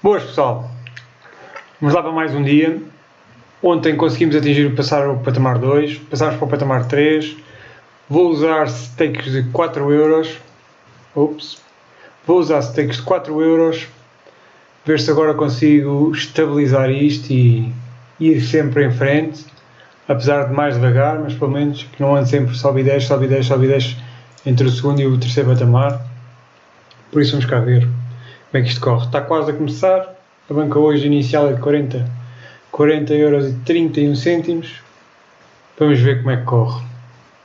Boas Pessoal, vamos lá para mais um dia. Ontem conseguimos passar o Patamar 2, passámos para o Patamar 3. Vou usar stakes de 4€. Vou usar stakes de 4€. Ver se agora consigo estabilizar isto e ir sempre em frente. Apesar de mais devagar, mas pelo menos que não ande sempre sobe e desce, sobe e desce, sobe e desce entre o segundo e o terceiro patamar. Por isso vamos cá ver como é que isto corre. Está quase a começar. A banca hoje inicial é de 40,31€. Vamos ver como é que corre.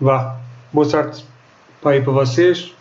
Vá, boa sorte para vocês.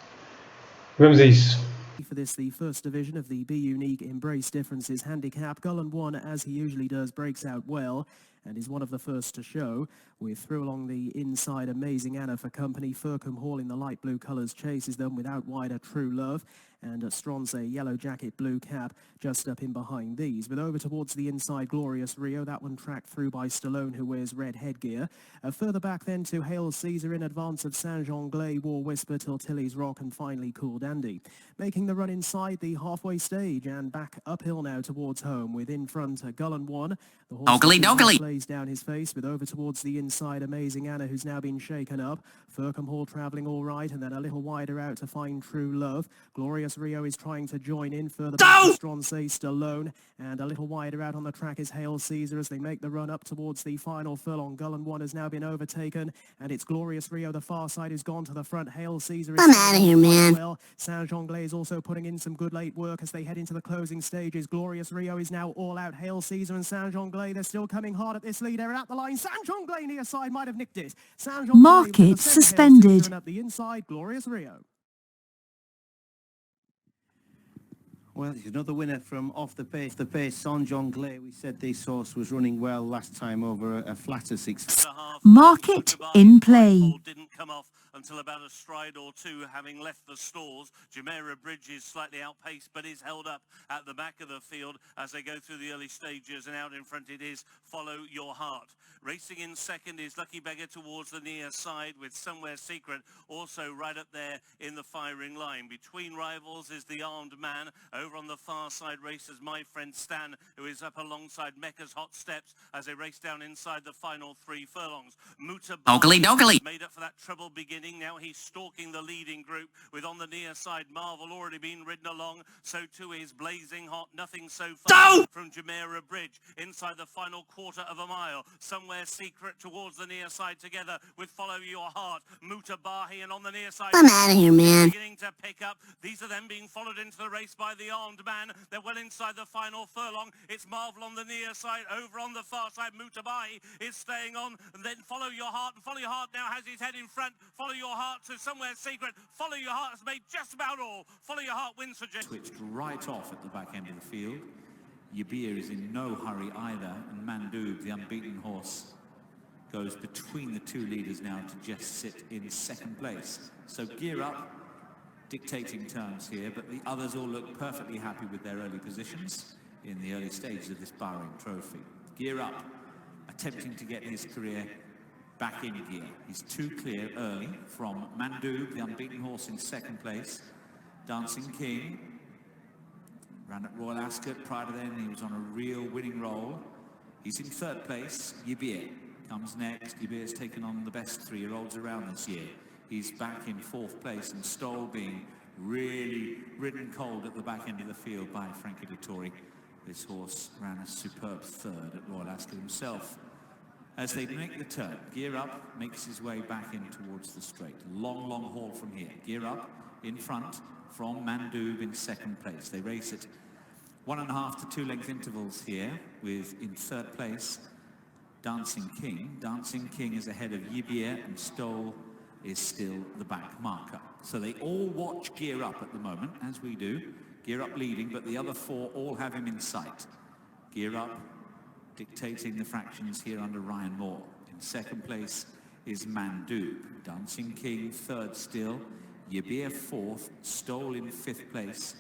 Vamos a isso. For this, the first division of the Be Unique Embrace Differences handicap. Cullen one, as he usually does, breaks out well and is one of the first to show. We're through along the inside. Amazing Anna for company. Fircombe Hall in the light blue colours chases them without wider True Love. And Stronze, yellow jacket, blue cap, just up in behind these. But over towards the inside, Glorious Rio, that one tracked through by Stallone, who wears red headgear. Further back then to Hail Caesar in advance of Saint-Jean-Glay, War Whisper, till Tilly's Rock, and finally Cool Dandy. Making the run inside the halfway stage and back uphill now towards home with in front Gullen one. The horse plays down his face with over towards the inside Amazing Anna, who's now been shaken up. Fircombe Hall travelling all right, and then a little wider out to find True Love. Glorious Rio is trying to join in further back to Stronze Stallone, and a little wider out on the track is Hail Caesar as they make the run up towards the final furlong. Gullen one has now been overtaken, and it's Glorious Rio. The far side has gone to the front. Hail Caesar is I'm out of here, man. Well, Saint-Jean-Glay is also putting in some good late work as they head into the closing stages. Glorious Rio is now all out. Hail Caesar and Saint-Jean-Glay, they're still coming hard at this lead. They're at the line. Saint-Jean-Glay near side might have nicked it. Market suspended. And up the inside, Glorious Rio. Well, another winner from off the pace, Saint-Jean-Glay. We said this horse was running well last time over a flatter 6. Market in play. Didn't come off until about a stride or two, having left the stalls. Jumeirah Bridge is slightly outpaced, but is held up at the back of the field as they go through the early stages, and out in front it is Follow Your Heart. Racing in second is Lucky Beggar towards the near side, with Somewhere Secret also right up there in the firing line. Between rivals is The Armed Man. Over on the far side races My Friend Stan, who is up alongside Mecca's Hot Steps as they race down inside the final 3 furlongs. Muta made up for that trouble beginning. Now he's stalking the leading group, with on the near side Marvel already been ridden along. So too is Blazing Hot. Nothing so far from Jumeirah Bridge. Inside the final quarter of a mile, Somewhere Secret towards the near side together with Follow Your Heart. Muta and on the near side. I'm out of here, man. Beginning to pick up. These are them being followed into the race by The Armed Man. They're well inside the final furlong. It's Marvel on the near side. Over on the far side, Mutabahi is staying on. And then Follow Your Heart. And Follow Your Heart now has his head in front. Follow Your Heart to Somewhere Secret. Follow Your Heart has made just about all. Follow Your Heart wins for Jess. Switched right off at the back end of the field. Yabir is in no hurry either, and Mandoob, the unbeaten horse, goes between the two leaders now to just sit in second place. So Gear Up, dictating terms here, but the others all look perfectly happy with their early positions in the early stages of this Bahrain Trophy. Gear Up, attempting to get his career back in gear. He's too clear early from Mandoob, the unbeaten horse, in second place. Dancing King ran at Royal Ascot. Prior to then, he was on a real winning roll. He's in third place. Yabir comes next. Yabir's taken on the best 3-year-olds around this year. He's back in fourth place, and Stoll being really ridden cold at the back end of the field by Frankie Dettori. This horse ran a superb third at Royal Ascot himself. As they make the turn, Gear Up makes his way back in towards the straight. Long haul from here. Gear Up in front from Mandoob in second place. They race at 1.5 to 2 length intervals here, with in third place Dancing King. Dancing King is ahead of Yibir, and Stoll is still the back marker. So they all watch Gear Up at the moment, as we do. Gear Up leading, but the other 4 all have him in sight. Gear Up dictating the fractions here under Ryan Moore. In second place is Mandoob. Dancing King third still. Yabir fourth. Stoll in fifth place.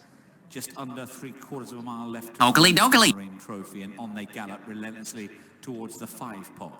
Just under 3/4 of a mile left. Bahrain Trophy, and on they gallop relentlessly towards the 5 pole.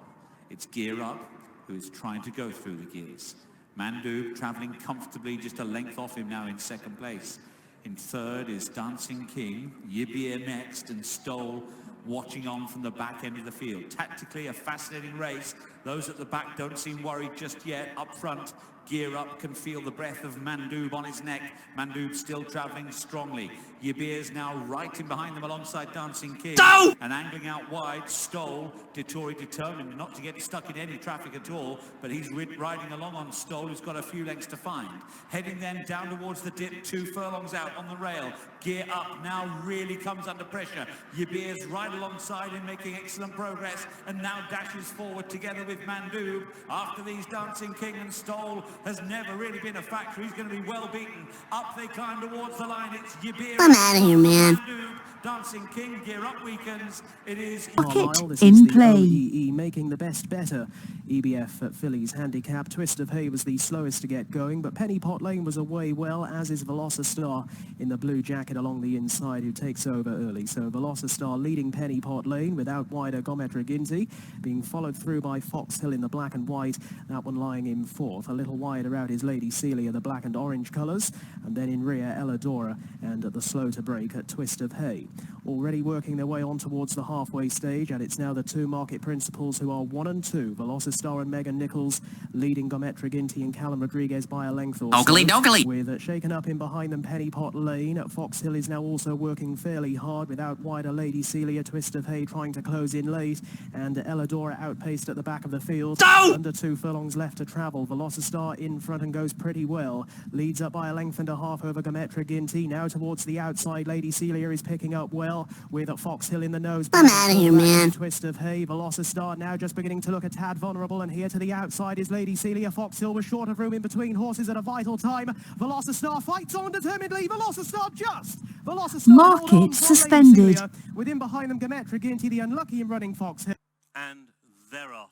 It's Gear Up who is trying to go through the gears. Mandoob travelling comfortably, just a length off him now in second place. In third is Dancing King, Yibir next, and Stoll watching on from the back end of the field. Tactically, a fascinating race. Those at the back don't seem worried just yet. Up front, Gear Up can feel the breath of Mandoob on his neck. Mandoob still travelling strongly. Yibir's now right in behind them alongside Dancing King. No! And angling out wide, Stoll, Dettori determined not to get stuck in any traffic at all, but he's riding along on Stoll, who's got a few lengths to find. Heading then down towards the dip, 2 furlongs out on the rail. Gear Up now really comes under pressure. Yibir's right alongside him, making excellent progress, and now dashes forward together with Mandoob. After these, Dancing King and Stoll has never really been a factor. He's going to be well beaten. Up they climb towards the line. It's Yibir. I'm out of here, man. Dancing King, Gear Up weakens. It is Market in play. OEE making the best better. EBF at Fillies handicap. Twist of Hay was the slowest to get going, but Penny Pot Lane was away well, as is Velocistar in the blue jacket along the inside, who takes over early. So Velocistar leading Penny Pot Lane without wider Gometra Ginty, being followed through by Fox Hill in the black and white, that one lying in fourth. A little wider out is Lady Celia, the black and orange colours, and then in rear Elladora, and at the slow to break at Twist of Hay. Already working their way on towards the halfway stage, and it's now the 2 market principals who are 1 and 2. Velocistar and Megan Nichols leading Gometra Ginty and Callum Rodriguez by a length or so. With shaken up in behind them Penny Pot Lane. Fox Hill is now also working fairly hard without wider Lady Celia. Twist of Hay trying to close in late, and Elladora outpaced at the back of the field. Under 2 furlongs left to travel. Velocistar in front and goes pretty well. Leads up by a length and a half over Gometra Ginty. Now towards the outside, Lady Celia is picking up well with Fox Hill in the nose. I'm out of here, man. Twist of Hay. Velocistar now just beginning to look a tad vulnerable, and here to the outside is Lady Celia. Fox Hill was short of room in between horses at a vital time. Velocistar fights on determinedly. Velocistar Market suspended. Within behind them Gometra Ginty, the unlucky in running Fox Hill. And they're off.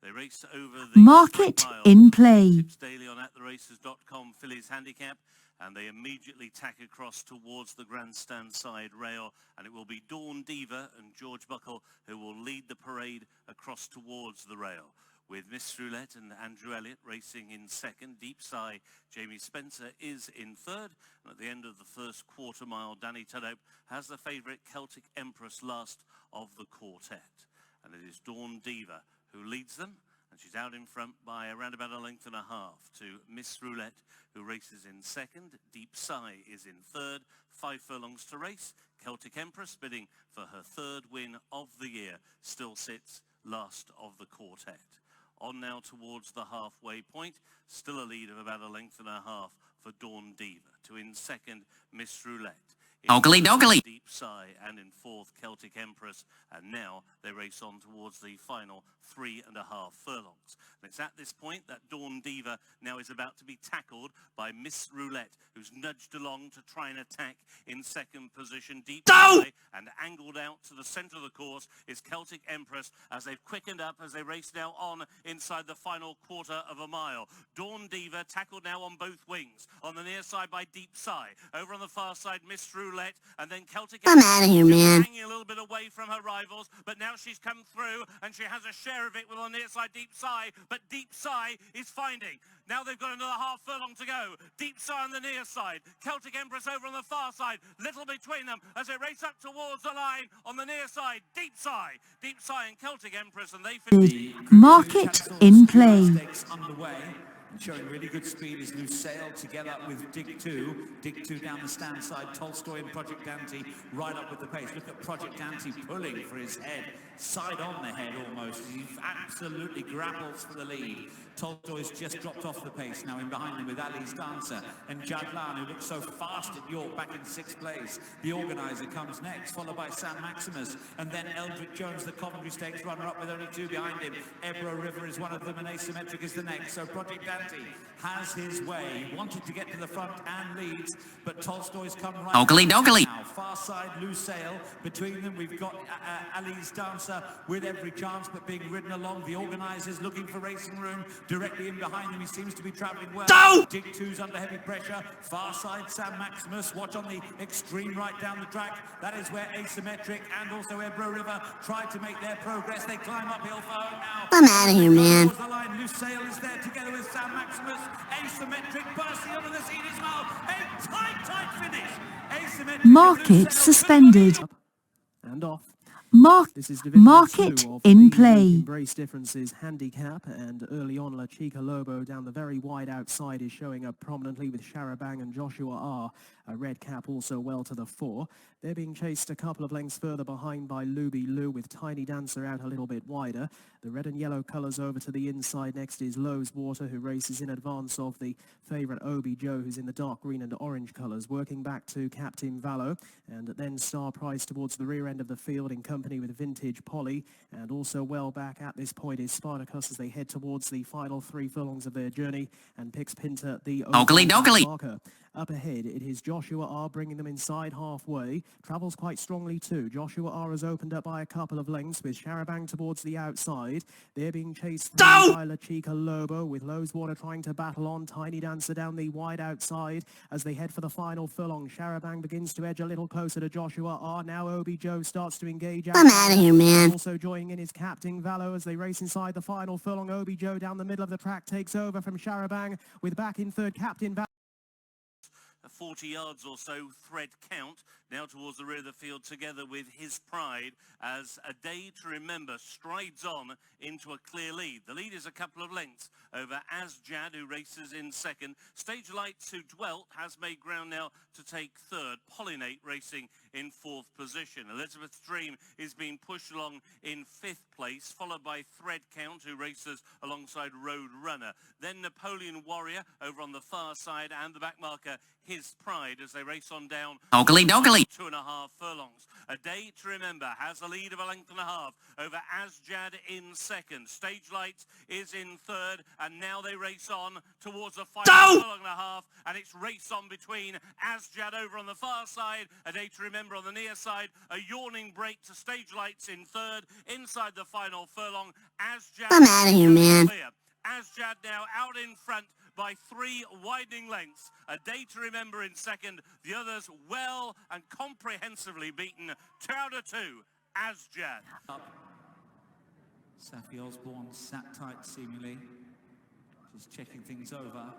They race over the Market in play. Tips daily on attheraces.com Fillies handicap, and they immediately tack across towards the grandstand side rail, and it will be Dawn Diva and George Buckle who will lead the parade across towards the rail, with Miss Roulette and Andrew Elliott racing in second. Deep Sigh, Jamie Spencer is in third, and at the end of the first quarter mile, Danny Tudhope has the favourite Celtic Empress last of the quartet, and it is Dawn Diva who leads them, and she's out in front by around about a length and a half to Miss Roulette, who races in second. Deep Sigh is in third, 5 furlongs to race. Celtic Empress, bidding for her 3rd win of the year, still sits last of the quartet. On now towards the halfway point, still a lead of about a length and a half for Dawn Diva. To in second, Miss Roulette. Deep Sigh, and in fourth, Celtic Empress, and now they race on towards the final 3.5 furlongs. And it's at this point that Dawn Diva now is about to be tackled by Miss Roulette, who's nudged along to try and attack in second position. Deep Sigh, and angled out to the centre of the course is Celtic Empress, as they've quickened up as they race now on inside the final quarter of a mile. Dawn Diva tackled now on both wings. On the near side by Deep Sigh. Over on the far side, Miss Roulette, and then Celtic I'm out of here, man. hanging a little bit away from her rivals, but now she's come through and she has a share of it with on the near side Deep Sigh, but Deep Sigh is finding. Now they've got another half furlong to go. Deep Sigh on the near side, Celtic Empress over on the far side, little between them as they race up towards the line on the near side. Deep Sigh and Celtic Empress, and they finish. Market in play. Underway. And showing really good speed is Lucille together with Dig 2. Dig 2 down the stand side. Tolstoy and Project Dante right up with the pace. Look at Project Dante pulling for his head. Side on the head almost. He absolutely grapples for the lead. Tolstoy's just dropped off the pace now in behind him with Ali's Dancer and Jadlan, who looked so fast at York back in 6th place. The organiser comes next, followed by Sam Maximus, and then Eldrick Jones, the Coventry Stakes runner-up, with only 2 behind him. Ebro River is one of them, and Asymmetric is the next. So Project Dante has his way. He wanted to get to the front and leads, but Tolstoy's come right now. Far side, Lucille. Between them, we've got Ali's Dancer with every chance, but being ridden along. The organisers looking for racing room. Directly in behind him, he seems to be travelling well. Dig 2's under heavy pressure. Far side, Sam Maximus. Watch on the extreme right down the track. That is where Asymmetric and also Ebro River try to make their progress. They climb uphill for home now. I'm out of here, man. The line. Lucille is there together with Sam Maximus. Asymmetric bursting under the seat as well. A tight finish Market suspended. And off. This is Division Market 2 of in the play. Embrace Differences handicap, and early on La Chica Lobo down the very wide outside is showing up prominently with Sharabang and Joshua R. A red cap also well to the fore. They're being chased a couple of lengths further behind by Luby Lou with Tiny Dancer out a little bit wider. The red and yellow colours over to the inside. Next is Lowe's Water, who races in advance of the favourite Obi Joe, who's in the dark green and orange colours, working back to Captain Valo, and then Star Price towards the rear end of the field in company with Vintage Polly, and also well back at this point is Spartacus as they head towards the final 3 furlongs of their journey, and Pix Pinter the marker. Up ahead, it is Joshua R bringing them inside halfway. Travels quite strongly too. Joshua R has opened up by a couple of lengths with Sharabang towards the outside. They're being chased by La Chica Lobo with Lowe's Water trying to battle on. Tiny Dancer down the wide outside as they head for the final furlong. Sharabang begins to edge a little closer to Joshua R. Now Obi Joe starts to engage. I'm out of here, man. Also joining in is Captain Valo as they race inside the final furlong. Obi Joe down the middle of the track takes over from Sharabang with back in third Captain Valo. 40 yards or so thread count now towards the rear of the field together with His Pride as A Day to Remember strides on into a clear lead. The lead is a couple of lengths over Asjad, who races in second. Stage Lights, who dwelt, has made ground now to take third. Pollinate racing in fourth position. Elizabeth's Dream is being pushed along in fifth place, followed by Thread Count, who races alongside Road Runner. Then Napoleon Warrior over on the far side, and the back marker His Pride as they race on down 2.5 furlongs. A Day to Remember has a lead of a length and a half over Asjad in second. Stage Lights is in third, and now they race on towards the final furlong and a half, and it's race on between Asjad over on the far side, A Day to Remember on the near side, a yawning break to Stage Lights in third. Inside the final furlong, Asjad. I'm out of here, man. Asjad now out in front by 3 widening lengths. A Day to Remember in second. The others well and comprehensively beaten. 2 out of 2. Asjad. Safi Osborne sat tight seemingly. Just checking things over.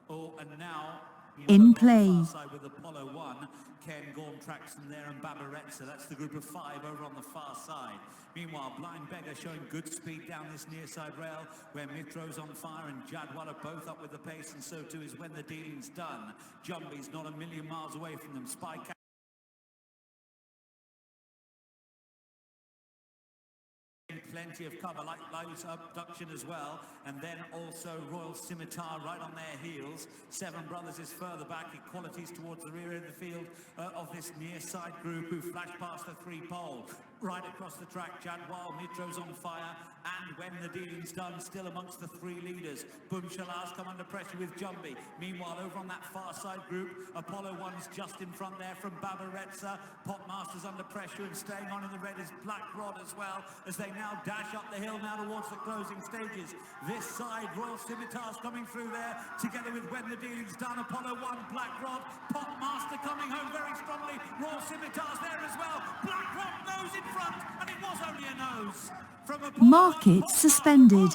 Oh, and now In play. on the far side with Apollo 1. Ken Gorm tracks them there and Babaretsa. That's the group of 5 over on the far side. Meanwhile, Blind Beggar showing good speed down this near side rail where Mitro's on fire and Jadwala both up with the pace, and so too is When the Dealing's Done. Jumby's not a million miles away from them. Spy plenty of cover, like Lowe's Abduction as well, and then also Royal Scimitar right on their heels. Seven Brothers is further back, Equalities towards the rear of the field of this near side group who flash past the 3 pole. Right across the track, Jadwal, Mitro's on fire, and When the Dealing's Done still amongst the 3 leaders. Bunchalas come under pressure with Jumby. Meanwhile, over on that far side group, Apollo 1's just in front there from Babaretsa. Potmaster's under pressure, and staying on in the red is Black Rod as well, as they now dash up the hill now towards the closing stages. This side, Royal Scimitar's coming through there, together with When the Dealing's Done. Apollo 1, Black Rod, Potmaster coming home very strongly. Royal Scimitar's there as well. Black Rod nose in front, and it was only a nose. From Apollo Market 1, suspended.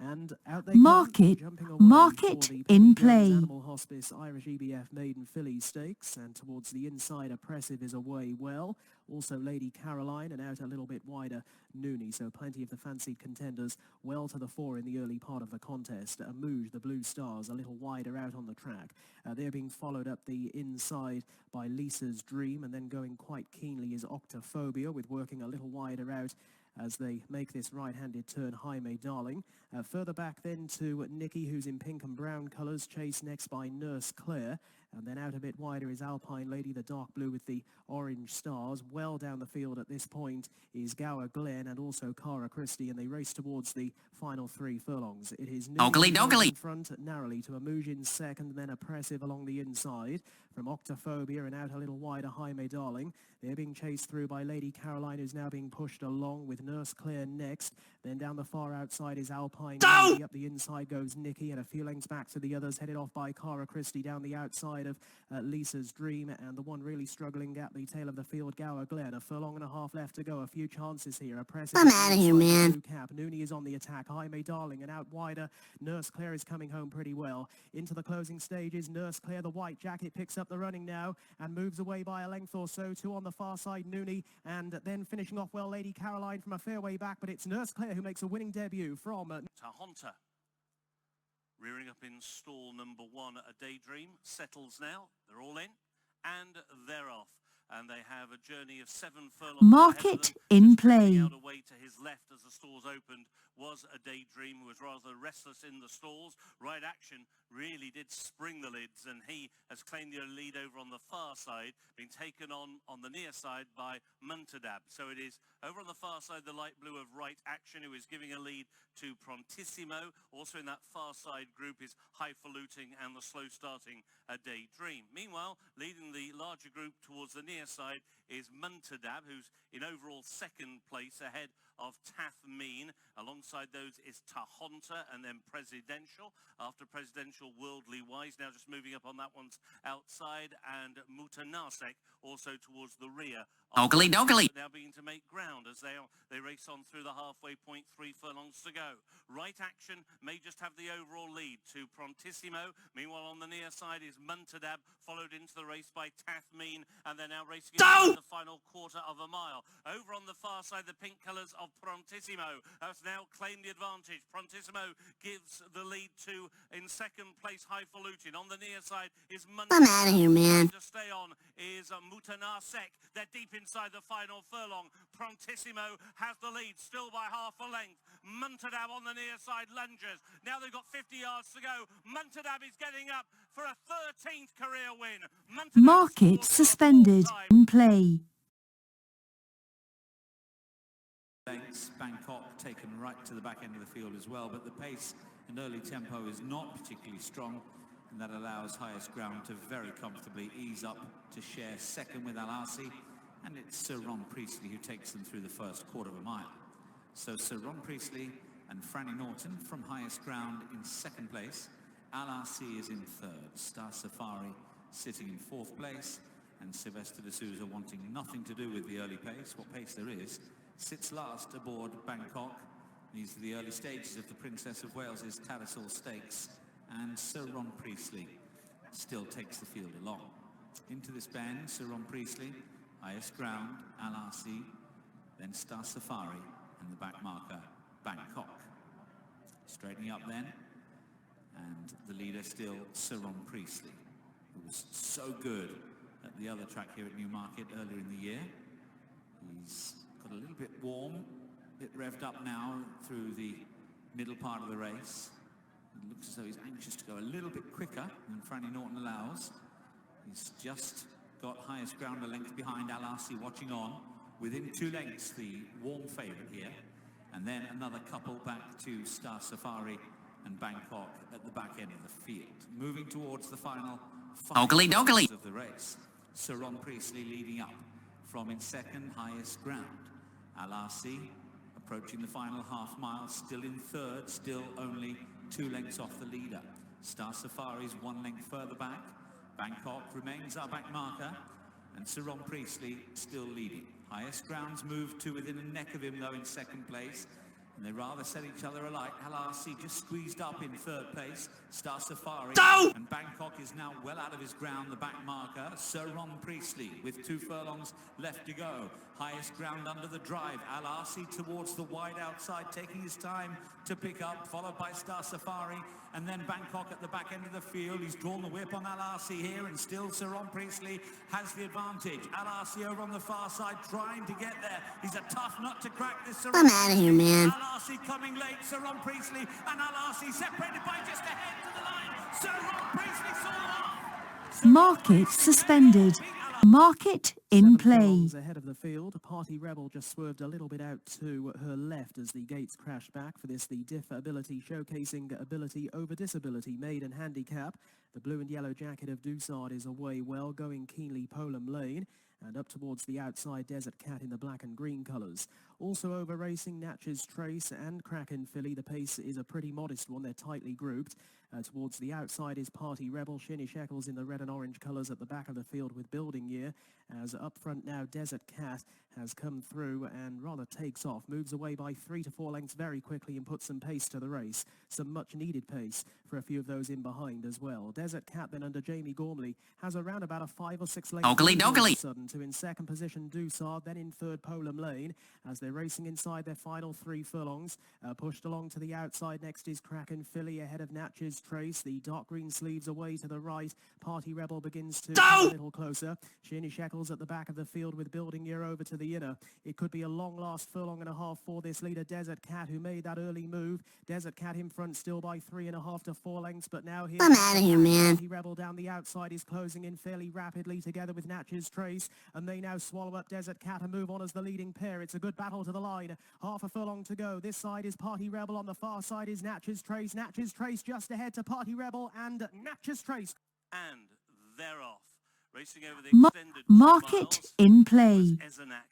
And out they Market- come, jumping away market for the in Penny Jones play. Animal Hospice Irish EBF Maiden Filly Stakes, and towards the inside, Oppressive is away well. Also Lady Caroline, and out a little bit wider, Noonie. So plenty of the fancied contenders well to the fore in the early part of the contest. Amouge, the Blue Stars, a little wider out on the track. They're being followed up the inside by Lisa's Dream, and then going quite keenly is Octophobia, with working a little wider out as they make this right-handed turn. Jaime Darling. Further back then to Nikki, who's in pink and brown colours, chased next by Nurse Claire. And then out a bit wider is Alpine Lady, the dark blue with the orange stars. Well down the field at this point is Gower Glen and also Cara Christie, and they race towards the final 3 furlongs. It is Noonie in front narrowly to Amouge in second, then Oppressive along the inside. From Octophobia and out a little wider, Jaime Darling. They're being chased through by Lady Caroline, who's now being pushed along with Nurse Claire next. Then down the far outside is Alpine Lady. Up the inside goes Nikki, and a few lengths back to the others, headed off by Cara Christie down the outside. side of Lisa's Dream, and the one really struggling at the tail of the field, Gower Glen. A furlong and a half left to go. A few chances here. A press. I'm out of here, man. Blue Cap. Nooney is on the attack. Jaime Darling and out wider. Nurse Claire is coming home pretty well. Into the closing stages. Nurse Claire, the white jacket, picks up the running now and moves away by a length or so. Two on the far side, Nooney, and then finishing off well, Lady Caroline from a fair way back, but it's Nurse Claire who makes a winning debut from Tahonta. Rearing up in stall number 1, A Daydream, settles now. They're all in, and they're off. And they have a journey of 7 furlongs. Market in play. Out away to his left as the stalls opened was A Daydream, who was rather restless in the stalls. Right Action really did spring the lids, and he has claimed the lead over on the far side, being taken on the near side by Muntadab. So it is over on the far side, the light blue of Right Action, who is giving a lead to Prontissimo. Also in that far side group is Highfalutin and the slow starting A Daydream. Meanwhile, leading the larger group towards the near side is Muntadab, who's in overall second place ahead of Tathmeen. Alongside those is Tahonta and then Presidential. After Presidential, Worldly Wise, now just moving up on that one's outside, and Mutanasek also towards the rear. Oakley dokely. Now beginning to make ground as they race on through the halfway point, 3 furlongs to go. Right Action may just have the overall lead to Prontissimo. Meanwhile, on the near side is Muntadab, followed into the race by Tathmeen, and they're now racing into the final quarter of a mile. Over on the far side, the pink colours of Prontissimo has now claimed the advantage. Prontissimo gives the lead to, in second place, Highfalutin. On the near side is Muntadab. I'm out of here, man. To stay on is Mutanasek. They're deep inside the final furlong. Prontissimo has the lead, still by half a length. Muntadab on the near side lunges. Now they've got 50 yards to go. Muntadab is getting up for a 13th career win. Market suspended in play. Thanks, Bangkok taken right to the back end of the field as well, but the pace and early tempo is not particularly strong, and that allows Highest Ground to very comfortably ease up to share second with Al-Arsi, and it's Sir Ron Priestley who takes them through the first quarter of a mile. So Sir Ron Priestley and Franny Norton from Highest Ground in second place. Al-Arsi is in third. Star Safari sitting in fourth place, and Sylvester de Souza wanting nothing to do with the early pace, what pace there is, sits last aboard Bangkok. These are the early stages of the Princess of Wales's Tattersall Stakes, and Sir Ron Priestley still takes the field along. Into this bend, Sir Ron Priestley, Highest Ground, Al-Arsi, then Star Safari, and the back marker, Bangkok. Straightening up then, and the leader still Sir Ron Priestley, who was so good at the other track here at Newmarket earlier in the year. He's got a little bit warm, a bit revved up now through the middle part of the race. It looks as though he's anxious to go a little bit quicker than Franny Norton allows. He's just got Highest Ground a length behind. Al-Arsi watching on. Within 2 lengths, the warm favourite here. And then another couple back to Star Safari and Bangkok at the back end of the field. Moving towards the final 5 Dokely. of the race. Sir Ron Priestley leading up from in second, Highest Ground. Al-Arsi approaching the final half mile, still in third, still only 2 lengths off the leader. Star Safari's 1 length further back. Bangkok remains our back marker, and Sir Ron Priestley still leading. Highest Ground's moved to within a neck of him though in second place, and they rather set each other alike. Al-Arsi just squeezed up in third place. Star Safari and Bangkok is now well out of his ground, the back marker. Sir Ron Priestley with 2 furlongs left to go. Highest Ground under the drive. Al-Arsi towards the wide outside, taking his time to pick up, followed by Star Safari, and then Bangkok at the back end of the field. He's drawn the whip on Al-Arsi here, and still Sir Ron Priestley has the advantage. Al-Arsi over on the far side, trying to get there. He's a tough nut to crack, this Sir Ron. I'm out of here, man. Al-Arsi coming late. Sir Ron Priestley and Al-Arsi separated by just ahead to the line. Sir Ron Priestley saw off. Market suspended. Market in play. Ahead of the field, Party Rebel just swerved a little bit out to her left as the gates crashed back. For this, the diff ability showcasing ability over disability, maiden handicap. The blue and yellow jacket of Dusard is away well, going keenly Polam Lane, and up towards the outside Desert Cat in the black and green colours. Also over racing, Natchez Trace and Kraken Filly. The pace is a pretty modest one, they're tightly grouped. Towards the outside is Party Rebel, Shinny Shekels in the red and orange colours at the back of the field with Building Year. As up front now, Desert Cat has come through and rather takes off, moves away by 3 to 4 lengths very quickly and puts some pace to the race. Some much needed pace for a few of those in behind as well. Desert Cat then under Jamie Gormley has around about a 5 or 6 lengths sudden to in second position Dusard, then in third Polam Lane as they're racing inside their final 3 furlongs. Pushed along to the outside next is Kraken Philly ahead of Natchez Trace. The dark green sleeves away to the right. Party Rebel begins to come a little closer. Shinny Shekels at the back of the field with Building Year over to the inner. It could be a long last furlong and a half for this leader Desert Cat who made that early move. Desert Cat in front still by 3.5 to 4 lengths, but now here I'm out of here, man. Party Rebel down the outside is closing in fairly rapidly together with Natchez Trace, and they now swallow up Desert Cat and move on as the leading pair. It's a good battle to the line. Half a furlong to go. This side is Party Rebel. On the far side is Natchez Trace. Natchez Trace just ahead to Party Rebel and Natchez Trace. And they're off. Racing over the extended 2 Market miles in play. was Ezenak,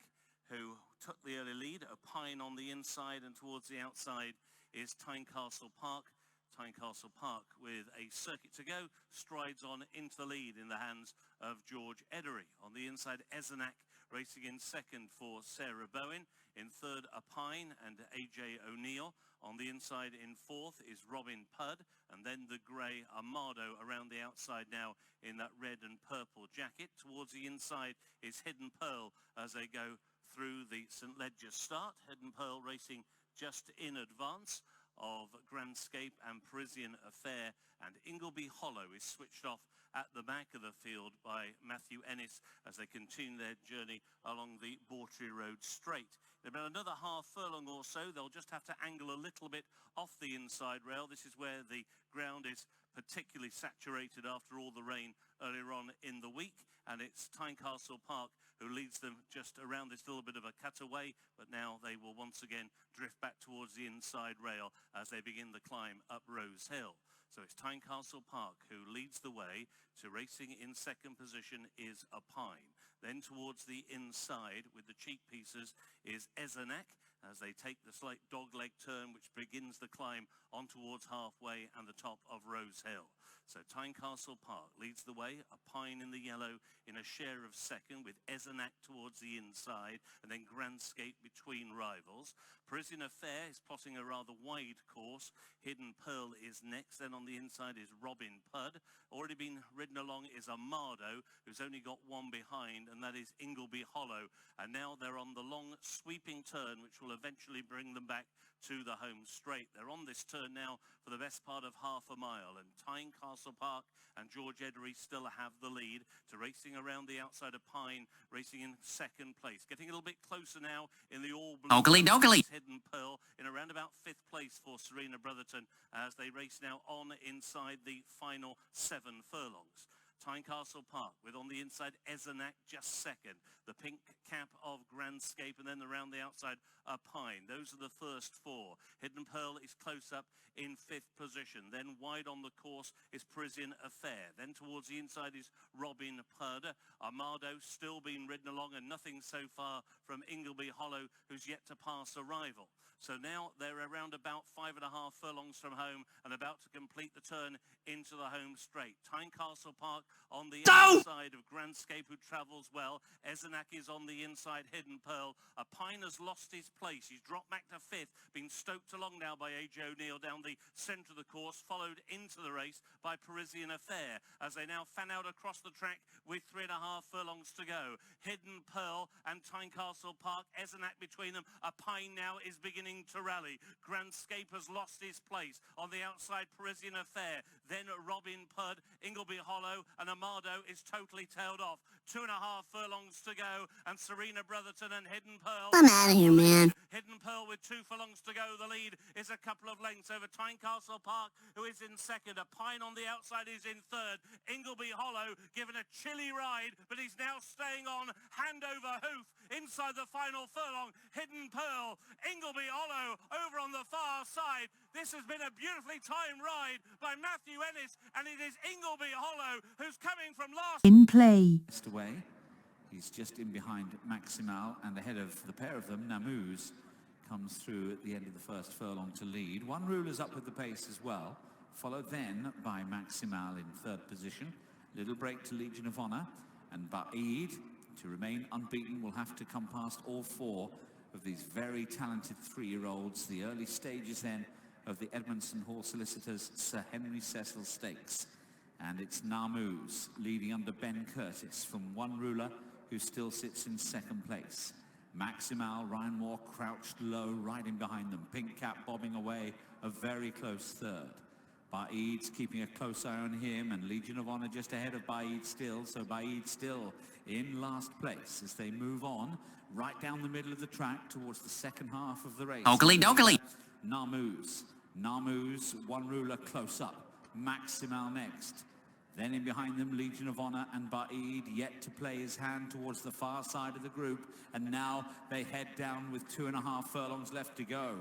who took the early lead. A Pine on the inside, and towards the outside is Tynecastle Park. Tynecastle Park, with a circuit to go, strides on into the lead in the hands of George Edery. On the inside, Ezenak racing in second for Sarah Bowen. In third, A Pine and AJ O'Neill. On the inside in fourth is Robin Pudd, and then the grey Amado around the outside now in that red and purple jacket. Towards the inside is Hidden Pearl as they go through the St Ledger's start. Hidden Pearl racing just in advance of Grandscape and Parisian Affair, and Ingleby Hollow is switched off at the back of the field by Matthew Ennis as they continue their journey along the Bawtry Road straight. In about another half furlong or so, they'll just have to angle a little bit off the inside rail. This is where the ground is particularly saturated after all the rain earlier on in the week, and it's Tynecastle Park who leads them just around this little bit of a cutaway, but now they will once again drift back towards the inside rail as they begin the climb up Rose Hill. So it's Tynecastle Park who leads the way. To racing in second position is A Pine. Then towards the inside with the cheek pieces is Ezenak as they take the slight dogleg turn which begins the climb on towards halfway and the top of Rose Hill. So Tynecastle Park leads the way, A Pine in the yellow in a share of second with Ezenak towards the inside and then Grandscape between rivals. Parisian Affair is plotting a rather wide course. Hidden Pearl is next. Then on the inside is Robin Pudd. Already been ridden along is Amado, who's only got one behind, and that is Ingleby Hollow. And now they're on the long sweeping turn which will eventually bring them back to the home straight. They're on this turn now for the best part of half a mile, and Tynecastle Park and George Edery still have the lead. To racing around the outside of Pine, racing in second place. Getting a little bit closer now in the all-blue. Hidden Pearl in around about fifth place for Serena Brotherton as they race now on inside the final 7 furlongs. Tynecastle Park with on the inside Ezenak just second, the pink cap of Grandscape, and then around the outside A Pine. Those are the first 4. Hidden Pearl is close up in 5th position. Then wide on the course is Parisian Affair. Then towards the inside is Robin Pudd. Amado still being ridden along, and nothing so far from Ingleby Hollow, who's yet to pass a rival. So now they're around about 5.5 furlongs from home and about to complete the turn into the home straight. Tynecastle Park on the outside of Grandscape, who travels well. Ezenak is on the inside, Hidden Pearl. A Pine has lost his place. He's dropped back to 5th, been stoked along now by AJ O'Neill down the centre of the course, followed into the race by Parisian Affair as they now fan out across the track with 3.5 furlongs to go. Hidden Pearl and Tynecastle Park, Ezenak between them. A Pine now is beginning to rally. Grandscape has lost his place. On the outside, Parisian Affair. Then Robin Pudd, Ingleby Hollow, and Amado is totally tailed off. 2.5 furlongs to go, and Serena Brotherton and Hidden Pearl. I'm out of here, man. Hidden Pearl with 2 furlongs to go. The lead is a couple of lengths over Tynecastle Park, who is in second. A Pine on the outside is in third. Ingleby Hollow given a chilly ride, but he's now staying on hand over hoof inside the final furlong. Hidden Pearl, Ingleby Hollow over on the far side. This has been a beautifully timed ride by Matthew Ennis, and it is Ingleby Hollow who's coming from last. In play. Away. He's just in behind Maximal, and ahead of the pair of them, Namuz comes through at the end of the first furlong to lead. One ruler's up with the pace as well. followed then by Maximal in third position. Little break to Legion of Honor, and Ba'id, to remain unbeaten, will have to come past all four of these very talented 3-year-olds. The early stages then of the Edmondson Hall Solicitors Sir Henry Cecil Stakes. And it's Narmuz leading under Ben Curtis from One Ruler, who still sits in second place. Maximal, Ryan Moore crouched low, riding behind them. Pink Cap bobbing away, a very close third. Ba'id's keeping a close eye on him, and Legion of Honor just ahead of Ba'id still. So Ba'id still in last place as they move on right down the middle of the track towards the second half of the race. Oakley dokley. Narmuz, One Ruler close up. Maximal next. Then in behind them, Legion of Honor and Ba'id, yet to play his hand towards the far side of the group. And now they head down with 2.5 furlongs left to go.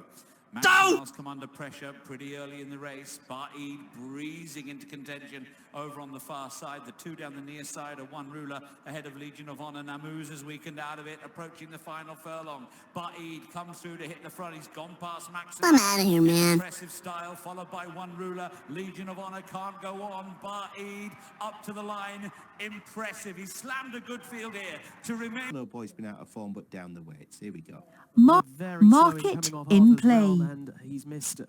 Maximal's come under pressure pretty early in the race. Ba'id breezing into contention over on the far side. The two down the near side are One Ruler ahead of Legion of Honor. Namuz has weakened out of it, approaching the final furlong. Ba'id comes through to hit the front. He's gone past Maximal. I'm out of here, man. Impressive style, followed by One Ruler. Legion of Honor can't go on. Ba'id up to the line. Impressive. He slammed a good field here to remain. No boy's been out of form, but down the weights. Here we go. Very slow Market coming off in Arthur's play. realm, and he's missed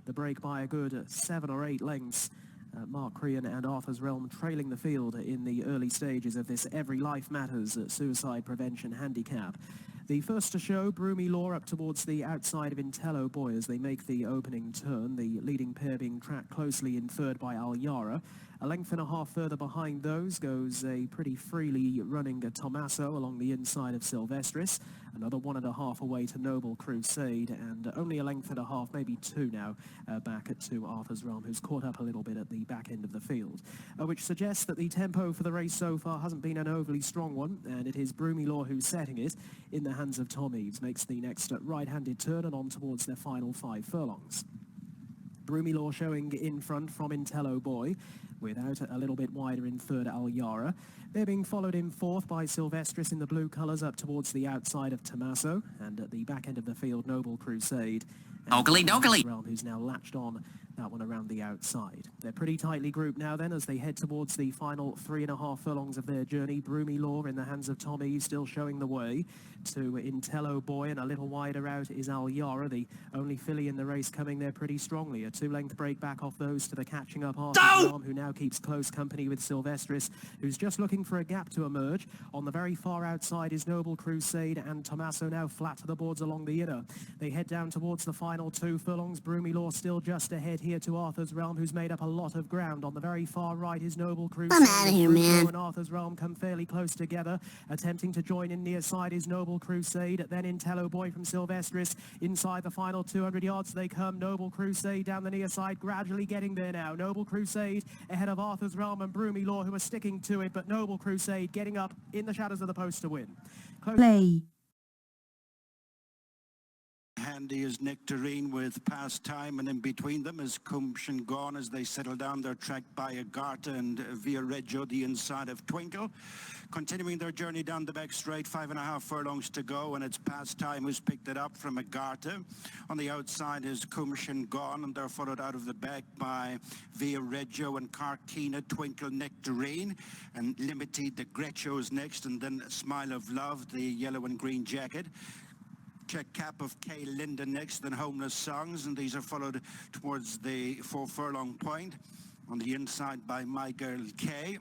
the break by a good 7 or 8 lengths. Mark Crean and Arthur's Realm trailing the field in the early stages of this Every Life Matters suicide prevention handicap. The first to show, Broomy Law up towards the outside of Intello Boy as they make the opening turn, the leading pair being tracked closely in third by Al Yara. A length and a half further behind those goes a pretty freely running Tommaso along the inside of Silvestris. Another 1.5 away to Noble Crusade, and only a length and a half, maybe 2 now, back to Arthur's Realm, who's caught up a little bit at the back end of the field, which suggests that the tempo for the race so far hasn't been an overly strong one, and it is Broomy Law who's setting it in the hands of Tom Eaves. Makes the next right-handed turn and on towards their final 5 furlongs. Broomy Law showing in front from Intello Boy, without a little bit wider in third Al Yara. They're being followed in fourth by Silvestris in the blue colours up towards the outside of Tommaso, and at the back end of the field, Noble Crusade. Oakley dokley. Realm, who's now latched on that one around the outside. They're pretty tightly grouped now then as they head towards the final 3.5 furlongs of their journey. Broomy Law in the hands of Tom Eaves still showing the way to Intello Boy, and a little wider out is Al Yara, the only filly in the race coming there pretty strongly. A 2-length break back off those to the catching up Arthur's Realm, who now keeps close company with Silvestris, who's just looking for a gap to emerge. On the very far outside is Noble Crusade, and Tommaso now flat to the boards along the inner. They head down towards the final 2 furlongs. Broomy Law still just ahead here to Arthur's Realm, who's made up a lot of ground. On the very far right is Noble Crusade. I'm out of here, Broomy Law man. and Arthur's Realm come fairly close together. Attempting to join in near side is Noble Crusade, then Intello Boy from Silvestris. Inside the final 200 yards they come. Noble Crusade down the near side, gradually getting there now. Noble Crusade ahead of Arthur's Realm and Broomy Law, who are sticking to it, but Noble Crusade getting up in the shadows of the post to win. Play. Handy is Nectarine with Pastime, and in between them is Kumsh and Gone as they settle down. They're tracked by Agartha and Via Reggio, the inside of Twinkle. Continuing their journey down the back straight, 5.5 furlongs to go, and it's Pastime who's picked it up from Agartha. On the outside is Kumsh and Gone, and they're followed out of the back by Via Reggio and Carkina, Twinkle, Nectarine, and Limited, the Grecio's next, and then Smile of Love, the yellow and green jacket. Check cap of K. Linda next, then Homeless Songs, and these are followed towards the 4 furlong point. On the inside by My Girl K.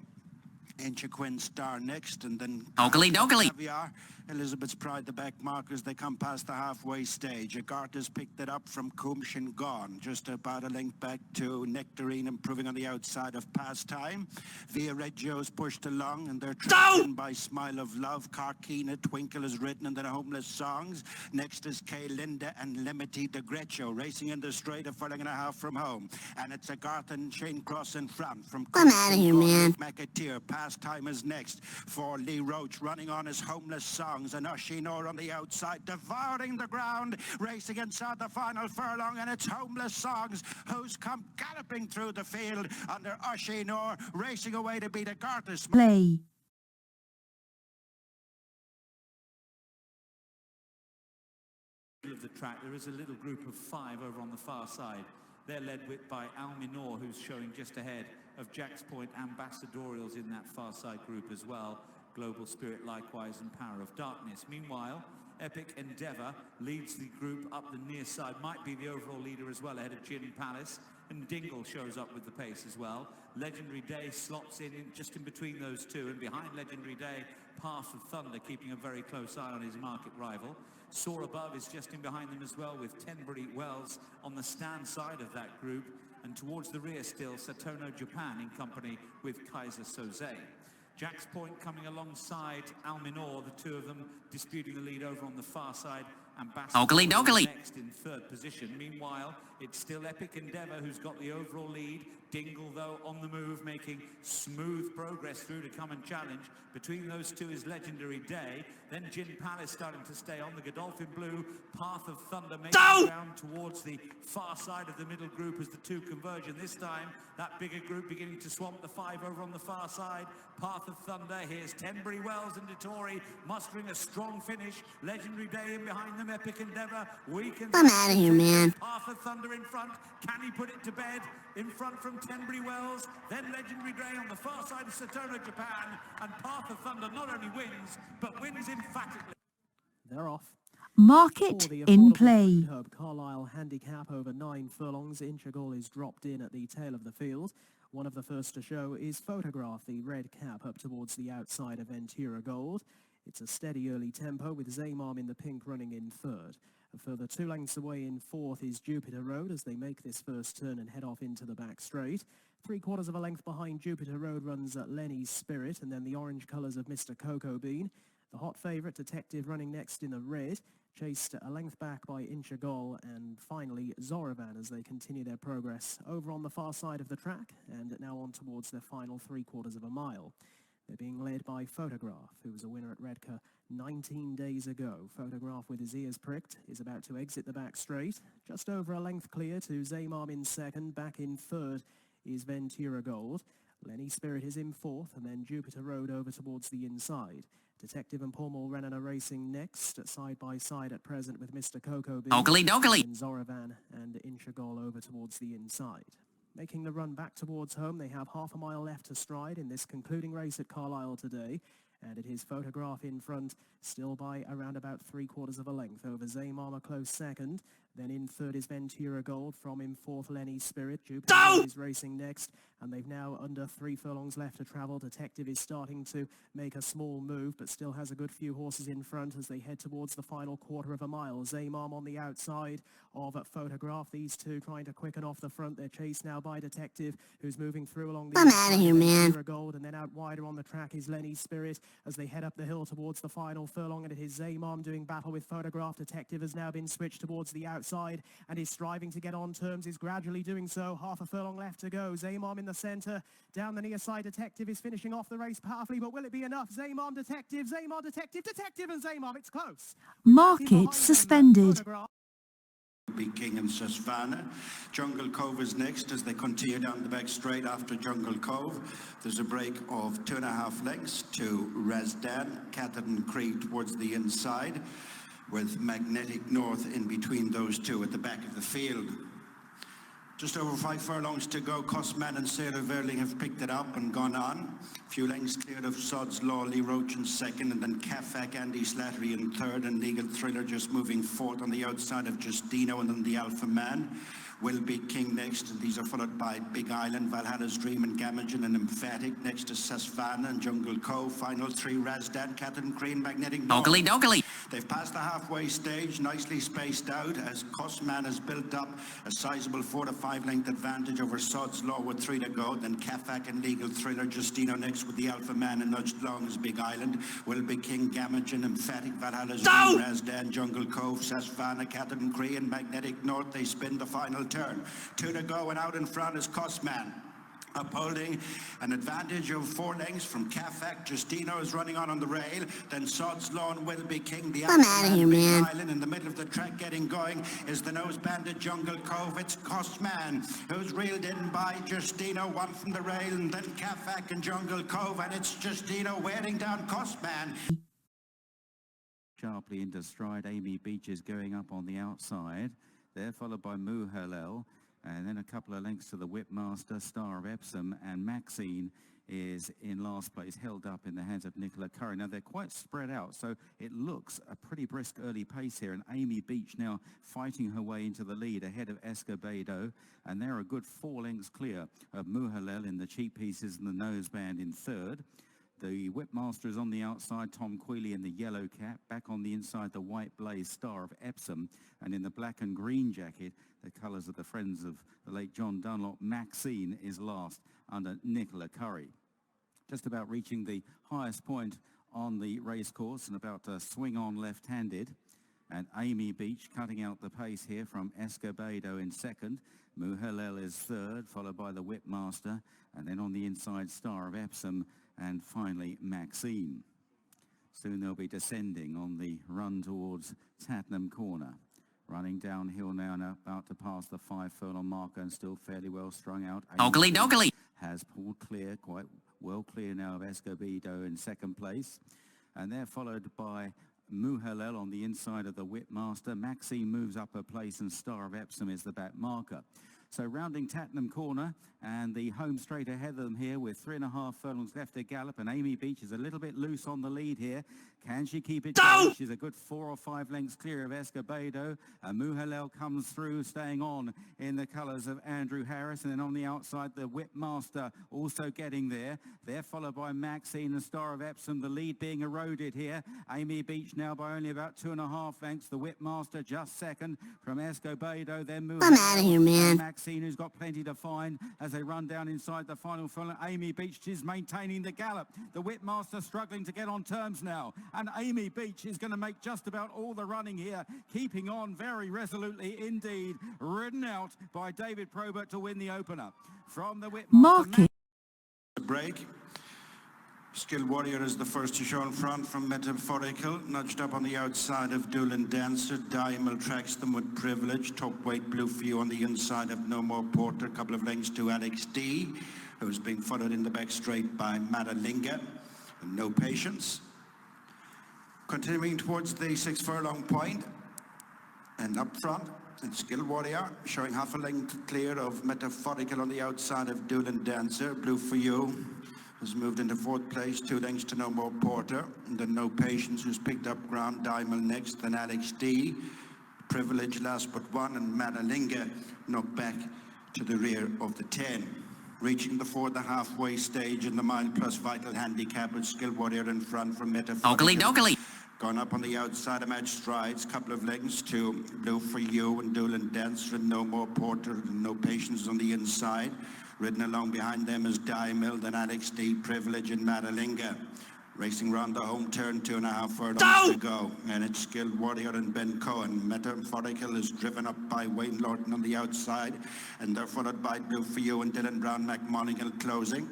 Enchiquin Star next, and then Oakley dokley. Caviar, Elizabeth's Pride, the back markers. They come past the halfway stage. Agartha's picked it up from Kumsh and Gone, just about a length back to Nectarine, improving on the outside of Pastime. Via Reggio's pushed along, and they're tracked in by Smile of Love. Carkina, Twinkle is written, and then Homeless Songs. Next is K. Linda and Limited de Greccio, racing in the straight, a furlong and a half from home. And it's Agartha and Shane Cross in front from I'm out of here, man. McAteer. Pastime is next for Lee Roach, running on his Homeless Songs, and Oshinor on the outside, devouring the ground, racing inside the final furlong, and it's Homeless Songs who's come galloping through the field under Oshinor, racing away to beat Agartha's. Play. Of the track, there is a little group of 5 over on the far side. They're led by Alminor, who's showing just ahead of Jack's Point Ambassadorials in that far side group as well. Global Spirit likewise and Power of Darkness. Meanwhile, Epic Endeavour leads the group up the near side, might be the overall leader as well, ahead of Gin Palace, and Dingle shows up with the pace as well. Legendary Day slots in just in between those two, and behind Legendary Day, Path of Thunder keeping a very close eye on his market rival. Soar Above is just in behind them as well, with Tenbury Wells on the stand side of that group, and towards the rear still, Satono Japan in company with Kaiser Soze. Jack's Point coming alongside Alminor, the two of them disputing the lead over on the far side. Ambassador next in third position. Meanwhile, it's still Epic Endeavour who's got the overall lead. Dingle, though, on the move, making smooth progress through to come and challenge. Between those two is Legendary Day. Then Gin Palace starting to stay on. The Godolphin Blue, Path of Thunder making down towards the far side of the middle group as the two converge. And this time, that bigger group beginning to swamp the five over on the far side. Path of Thunder. Here's Tenbury Wells and Dettori mustering a strong finish. Legendary Day in behind them. Epic Endeavour. I'm out of here, man. Path of Thunder in front. Can he put it to bed? In front from Tenbury Wells, then Legendary Day on the far side of Satono Japan, and Path of Thunder not only wins, but wins emphatically. They're off. Market For the in affordable play. Herb Carlisle handicap over 9 furlongs. Inchagall is dropped in at the tail of the field. One of the first to show is Photograph, the red cap up towards the outside of Ventura Gold. It's a steady early tempo with Zaymar in the pink running in third. A further 2 lengths away in fourth is Jupiter Road as they make this first turn and head off into the back straight. 3/4 of a length behind Jupiter Road runs Lenny's Spirit, and then the orange colours of Mr. Cocoa Bean. The hot favourite, Detective, running next in the red, chased a length back by Inchagol, and finally Zoravan as they continue their progress over on the far side of the track and now on towards their final 3/4 of a mile. They're being led by Photograph, who was a winner at Redcar 19 days ago. Photograph with his ears pricked is about to exit the back straight. Just over a length clear to Zaymar in second. Back in third is Ventura Gold. Lenny Spirit is in fourth, and then Jupiter Road over towards the inside. Detective and Paul Mulrennan are racing next, side by side at present with Mr. Cocoa Bean. And Zoravan and Inchagol over towards the inside. Making the run back towards home, they have half a mile left to stride in this concluding race at Carlisle today. And it is Photograph in front, still by around about 3/4 of a length over Zaymar, a close second. Then in third is Ventura Gold, from in fourth Lenny Spirit. Jupiter is racing next, and they've now under 3 furlongs left to travel. Detective is starting to make a small move, but still has a good few horses in front as they head towards the final 1/4 of a mile. Zaymar on the outside of Photograph. These two trying to quicken off the front. They're chased now by Detective, who's moving through along the I'm out of here, man. Ventura Gold, and then out wider on the track is Lenny Spirit as they head up the hill towards the final furlong, and it is Zaymar doing battle with Photograph. Detective has now been switched towards the outside and is striving to get on terms, is gradually doing so. Half a furlong left to go. Zaymar in the centre, down the near side. Detective is finishing off the race powerfully, but will it be enough? Zaymar, Detective, Detective and Zaymar, it's close. Market suspended. Be King and Susvana. Jungle Cove is next as they continue down the back straight after Jungle Cove. There's a break of 2.5 lengths to Razdan, Catherine Creek towards the inside, with Magnetic North in between those two at the back of the field. Just over 5 furlongs to go. Cosman and Sarah Verling have picked it up and gone on. A few lengths cleared of Sod's Law, Lee Roach in second, and then Kafak, Andy Slattery in third, and Legal Thriller just moving fourth on the outside of Justino, and then the Alpha Man. Will Be King next, and these are followed by Big Island, Valhalla's Dream, and Gamagen and Emphatic. Next to Sasvana and Jungle Cove. Final 3, Razdan, Catherine Green, Magnetic North. They've passed the halfway stage, nicely spaced out, as Cosman has built up a sizable 4 to 5 length advantage over Sod's Law with 3 to go. Then Kafak and Legal Thriller, Justino next with the Alpha Man, and nudged along as Big Island. Will Be King, Gamagen, Emphatic, Valhalla's Dream, Razdan, Jungle Cove, Sasvana, Catherine Green, and Magnetic North. They spin the final turn. 2 to go, and out in front is Cosman, upholding an advantage of 4 lengths from Kafak. Justino is running on the rail. Then Sod's Lawn, Will Be King, the I'm out of here, man. Island. In the middle of the track getting going is the Nose Bandit, Jungle Cove. It's Cosman who's reeled in by Justino, one from the rail, and then Kafak and Jungle Cove, and it's Justino wearing down Cosman. Sharply into stride, Amy Beach is going up on the outside. They're followed by Muhalel. And then a couple of lengths to the Whipmaster, Star of Epsom, and Maxine is in last place, held up in the hands of Nicola Curry. Now, they're quite spread out, so it looks a pretty brisk early pace here. And Amy Beach now fighting her way into the lead ahead of Escobedo. And they're a good 4 lengths clear of Muhalel in the cheap pieces and the noseband in third. The Whipmaster is on the outside, Tom Quealy in the yellow cap. Back on the inside, the white blaze, Star of Epsom. And in the black and green jacket, the colours of the friends of the late John Dunlop, Maxine is last under Nicola Curry. Just about reaching the highest point on the racecourse and about to swing on left-handed. And Amy Beach cutting out the pace here from Escobedo in second. Muhalel is third, followed by the Whipmaster. And then on the inside, Star of Epsom. And finally, Maxine. Soon they'll be descending on the run towards Tattenham Corner. Running downhill now and about to pass the 5 furlong marker and still fairly well strung out. Doggly. Has pulled clear, quite well clear now of Escobedo in second place. And they're followed by Muhalel on the inside of the Whipmaster. Maxine moves up her place and Star of Epsom is the back marker. So rounding Tattenham Corner and the home straight ahead of them here with 3.5 furlongs left to gallop, and Amy Beach is a little bit loose on the lead here. Can she keep it going? She's a good 4 or 5 lengths clear of Escobedo. Muhalel comes through, staying on in the colours of Andrew Harris, and then on the outside the Whipmaster also getting there. They're followed by Maxine and Star of Epsom, the lead being eroded here. Amy Beach now by only about 2.5 lengths. The Whipmaster just second from Escobedo, then Muhalel. I'm out of here, man. Maxine, who's got plenty to find as they run down inside the final furlong. Amy Beach is maintaining the gallop. The Whipmaster struggling to get on terms now. And Amy Beach is going to make just about all the running here, keeping on very resolutely indeed. Ridden out by David Probert to win the opener. From the Whipmaster... Market. The break. Skilled Warrior is the first to show in front from Metaphorical, nudged up on the outside of Doolin Dancer. Diamond tracks them with Privilege. Top weight Blue for You on the inside of No More Porter. A couple of lengths to Alex D, who's being followed in the back straight by Madalinga. And No Patience. Continuing towards the 6 furlong point, and up front, it's Skilled Warrior, showing half a length clear of Metaphorical on the outside of Doolin Dancer. Blue for You has moved into 4th place, 2 lengths to No More Porter. And then No Patience, who's picked up ground. Diamond next, then Alex D. Privilege last but 1, and Madalinga knocked back to the rear of the 10. Reaching the 4 the halfway stage in the mile plus vital handicap with Skilled Warrior in front from Metaphorical. Doggly. Gone up on the outside of Match Strides, couple of lengths to Blue for You and Doolin Dancer and No More Porter and No Patience on the inside. Ridden along behind them is Diamond, then Alex D, Privilege and Madalinga. Racing round the home turn, 2.5 furlongs to go. And it's Skilled Warrior and Ben Cohen. Metaphorical is driven up by Wayne Lorton on the outside. And they're followed by Blue for You and Dylan Brown McMonigal closing.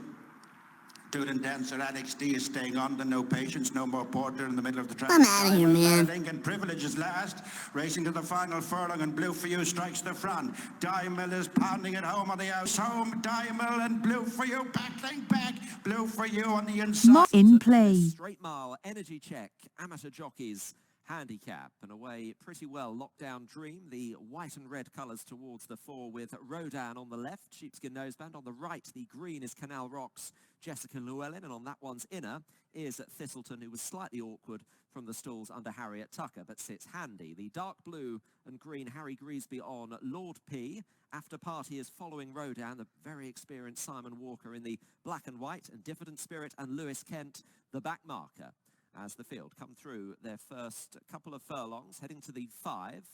Doolin Dancer, Alex D is staying on, the No Patience, No More Porter in the middle of the track. I'm out of here, man. And Privilege is last, racing to the final furlong, and Blue for You strikes the front. Diamond is pounding it home on the outside. Home, Diamond and Blue for You battling back. Blue for You on the inside. In play. Straight mile, energy check, amateur jockeys, handicap, and away pretty well. Lockdown Dream, the white and red colours towards the 4 with Rodan on the left, sheepskin noseband. On the right, the green is Canal Rocks, Jessica Llewellyn, and on that one's inner is Thistleton, who was slightly awkward from the stalls under Harriet Tucker, but sits handy. The dark blue and green Harry Greasby on Lord P. After Party is following Rodan, the very experienced Simon Walker in the black and white, and Diffident Spirit and Lewis Kent, the back marker, as the field come through their first couple of furlongs, heading to the 5.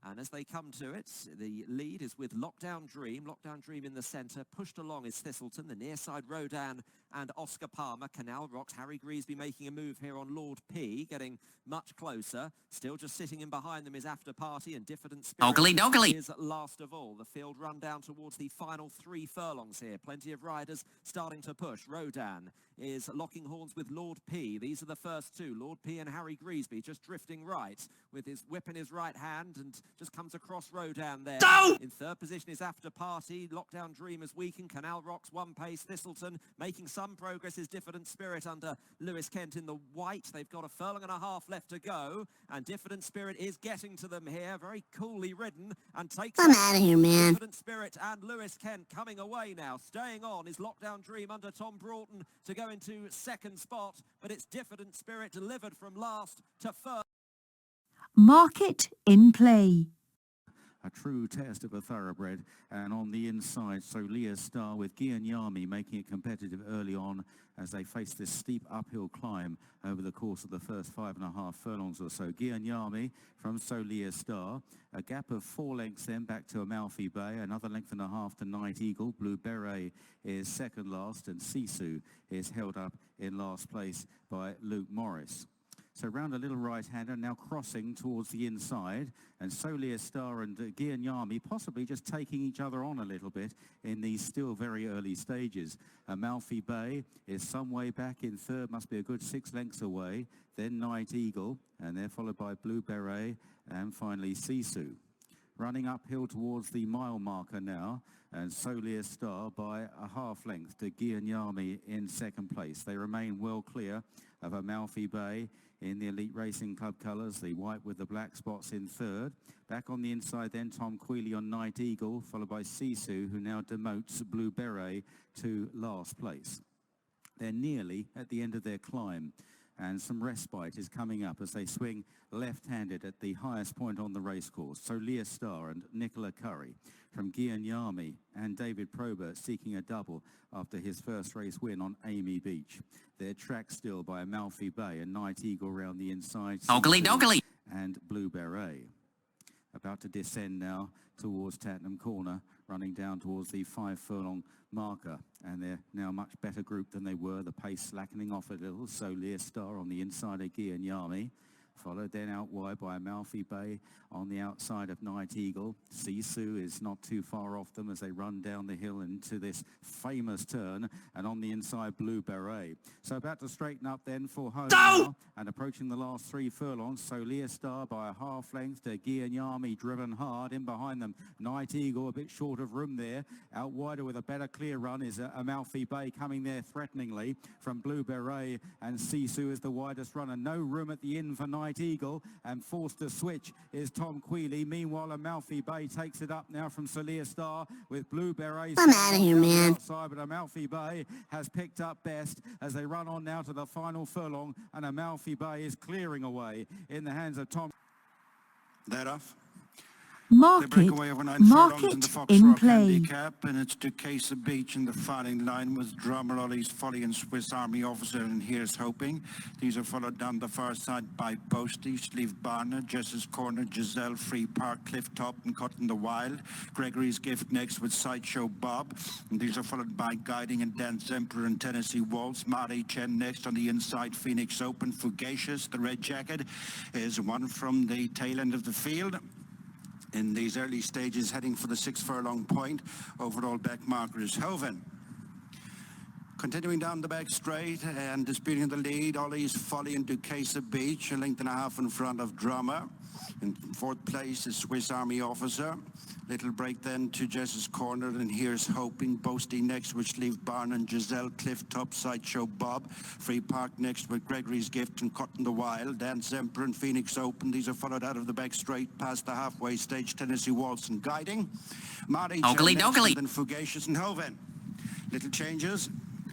And as they come to it, the lead is with Lockdown Dream. Lockdown Dream in the centre. Pushed along is Thistleton. The near side, Rodan and Oscar Palmer. Canal Rocks. Harry Greasby making a move here on Lord P. Getting much closer. Still just sitting in behind them is After Party, and Diffident Spirit Doggly. is last of all. The field run down towards the final 3 furlongs here. Plenty of riders starting to push. Rodan is locking horns with Lord P. These are the first 2. Lord P and Harry Greasby just drifting right with his whip in his right hand, and just comes across Rodan there. In 3rd position is After Party. Lockdown Dream is weakened. Canal Rocks 1 pace. Thistleton making some some progress is Diffident Spirit under Lewis Kent in the white. They've got a furlong and a half left to go, and Diffident Spirit is getting to them here, very coolly ridden, and takes... I'm out of here, man. Diffident Spirit and Lewis Kent coming away now. Staying on is Lockdown Dream under Tom Broughton to go into second spot, but it's Diffident Spirit delivered from last to first. Market in play. A true test of a thoroughbred, and on the inside, Solia Star with Gianyami making it competitive early on as they face this steep uphill climb over the course of the first 5.5 furlongs or so. Gianyami from Solia Star, a gap of 4 lengths then back to Amalfi Bay, another length and a half to Night Eagle. Blue Beret is second last, and Sisu is held up in last place by Luke Morris. So round a little right-hander, now crossing towards the inside, and Solia Star and Gianyami possibly just taking each other on a little bit in these still very early stages. Amalfi Bay is some way back in third, must be a good 6 lengths away, then Night Eagle, and they're followed by Blue Beret, and finally Sisu. Running uphill towards the mile marker now, and Solia Star by a half length to Gianyami in second place. They remain well clear of Amalfi Bay in the Elite Racing Club colours, the white with the black spots in third. Back on the inside then, Tom Queally on Night Eagle, followed by Sisu, who now demotes Blue Beret to last place. They're nearly at the end of their climb, and some respite is coming up as they swing left-handed at the highest point on the racecourse. Solia Star and Nicola Curry from Gianyami and David Probert seeking a double after his first race win on Amy Beach. They're tracked still by Amalfi Bay and Night Eagle round the inside. Ogly. And Blue Beret. About to descend now towards Tattenham Corner, running down towards the 5 furlong marker, and they're now a much better group than they were, the pace slackening off a little. Solia Star on the inside of Gianyami, followed then out wide by Amalfi Bay on the outside of Night Eagle. Sisu is not too far off them as they run down the hill into this famous turn, and on the inside Blue Beret. So about to straighten up then for home now, and approaching the last 3 furlongs, Solia Star by a half length to Gianyami, driven hard. In behind them, Night Eagle a bit short of room there. Out wider with a better clear run is Amalfi Bay coming there threateningly from Blue Beret, and Sisu is the widest runner. No room at the inn for Night Eagle, and forced to switch is Tom Queally. Meanwhile, Amalfi Bay takes it up now from Solia Star with Blue Beret. I'm out of here, man. Outside, but Amalfi Bay has picked up best as they run on now to the final furlong, and Amalfi Bay is clearing away in the hands of Tom. That off. Market in the Fox in Rock play. handicap, and it's Duquesa Beach in the fighting line with Drummer Ollie's Folly and Swiss Army Officer, and Here's Hoping. These are followed down the far side by Boasty, Sleeve Barner, Jess's Corner, Giselle, Free Park, Cliff Top, and Cut in the Wild. Gregory's Gift next with Sideshow Bob, and these are followed by Guiding and Dance Emperor and Tennessee Waltz. Mari Chen next on the inside, Phoenix Open. Fugacious, the red jacket, is one from the tail end of the field. In these early stages, heading for the 6 furlong point. Overall back marker is Hoven. Continuing down the back straight and disputing the lead, Ollie's Folly and Duquesa Beach, a length and a half in front of Drummer. In 4th place is Swiss Army Officer. Little break then to Jess's Corner, and Here's Hoping. Boasty next with Sleeve Barn and Giselle. Cliff Top, Sideshow Bob. Free Park next with Gregory's Gift and Cut in the Wild. Dance Emperor and Phoenix Open. These are followed out of the back straight past the halfway stage. Tennessee Waltz and Guiding. Marty and then Fugacious and Hoven. Little changes.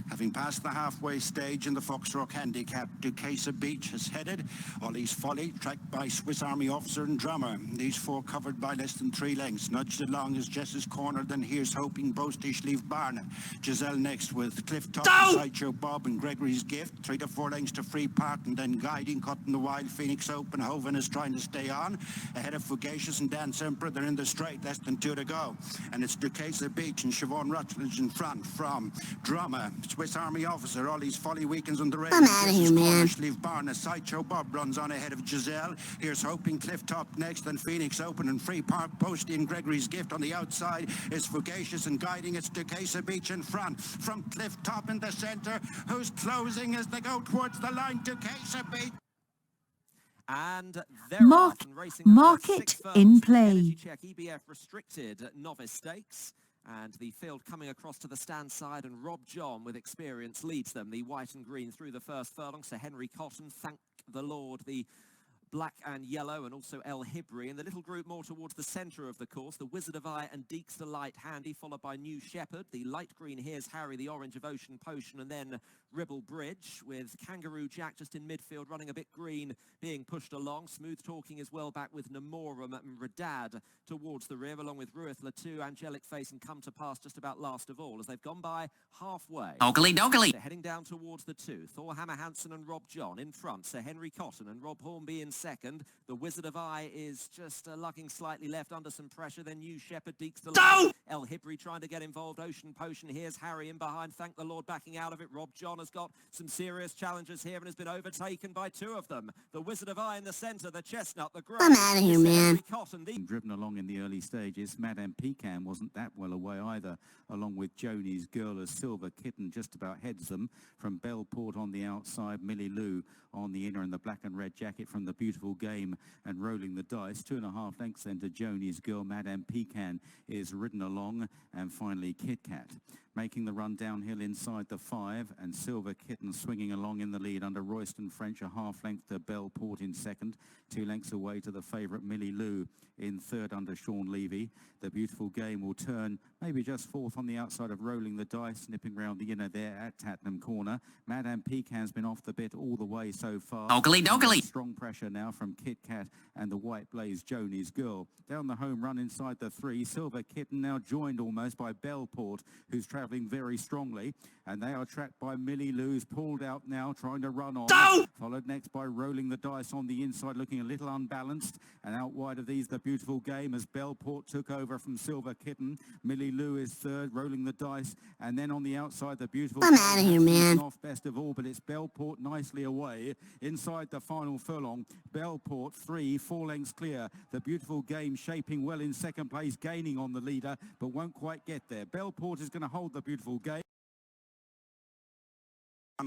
Having passed the halfway stage in the Fox Rock handicap, Duquesa Beach has headed. Ollie's Folly, tracked by Swiss Army Officer and Drummer. These 4 covered by less than 3 lengths. Nudged along is Jess's Corner, then Here's Hoping, Boasty, Sleeve Barn. Giselle next with Cliff Top, Sideshow Bob, and Gregory's Gift. 3 to 4 lengths to Free Park, and then Guiding, Cut in the Wild, Phoenix Open. Hoven is trying to stay on. Ahead of Fugacious and Dance Emperor, they're in the straight, less than 2 to go. And it's Duquesa Beach and Siobhan Rutledge in front from Drummer. Swiss Army Officer, Ollie's Folly weekends on the race. I'm out of here, man. Sleeve Barn, Sideshow Bob runs on ahead of Giselle. Here's Hoping, Cliff Top next, then Phoenix Open and Free Park. Posty and Gregory's Gift on the outside is Fugacious and Guiding. It's Duquesa Beach in front from Cliff Top in the center, who's closing as they go towards the line. Duquesa Beach. And Market in play. Energy Check EBF restricted novice stakes. And the field coming across to the stand side, and Rob John with experience leads them. The white and green through the first furlong. Sir Henry Cotton, thank the Lord, the black and yellow, and also El Hibri. And the little group more towards the centre of the course, the Wizard of Eye and Deeks the Light Handy, followed by New Shepherd. The light green, Here's Harry, the orange of Ocean Potion, and then Ribble Bridge, with Kangaroo Jack just in midfield, running a bit green, being pushed along. Smooth Talking as well back with Namorum and Radad towards the rear, along with Ruith Latu, Angelic Face, and Come to Pass just about last of all, as they've gone by halfway. They're heading down towards the two. Thor Hammer Hansen and Rob John in front. Sir Henry Cotton and Rob Hornby in second. The Wizard of Eye is just lugging slightly left under some pressure. Then New Shepherd, Deeks the Light. El Hibri trying to get involved. Ocean Potion, Here's Harry in behind. Thank the Lord backing out of it. Rob John has got some serious challenges here and has been overtaken by two of them. The Wizard of Eye in the centre, the Chestnut, the Grey. I'm out of here, man. Driven along in the early stages, Madame Pecan wasn't that well away either, along with Joni's Girl as Silver Kitten just about heads them. From Bellport on the outside, Millie Lou on the inner, and the black and red jacket from the Beautiful Game and Rolling the Dice. 2.5 lengths then to Joni's Girl. Madame Pecan is ridden along, and finally Kit Kat making the run downhill inside the 5, and Silver Kitten swinging along in the lead under Royston French, a half length to Bellport in second, 2 lengths away to the favourite Millie Lou in third under Sean Levy. The Beautiful Game will turn maybe just fourth on the outside of Rolling the Dice, snipping round the inner there at Tatnam Corner. Madame Pecan's been off the bit all the way so far. Strong pressure now from Kit Kat and the White Blaze Joni's Girl. Down the home run inside the 3, Silver Kitten now joined almost by Bellport, who's travelling very strongly, and they are tracked by Millie Lou's pulled out now, trying to run on. Followed next by Rolling the Dice on the inside, looking a little unbalanced, and out wide of these the Beautiful Game as Bellport took over from Silver Kitten. Millie Lou is third, Rolling the Dice, and then on the outside the Beautiful I'm out of here, man. Off best of all, but it's Bellport nicely away inside the final furlong. Bellport 3, 4 lengths clear. The Beautiful Game shaping well in second place, gaining on the leader, but won't quite get there. Bellport is going to hold the Beautiful Game.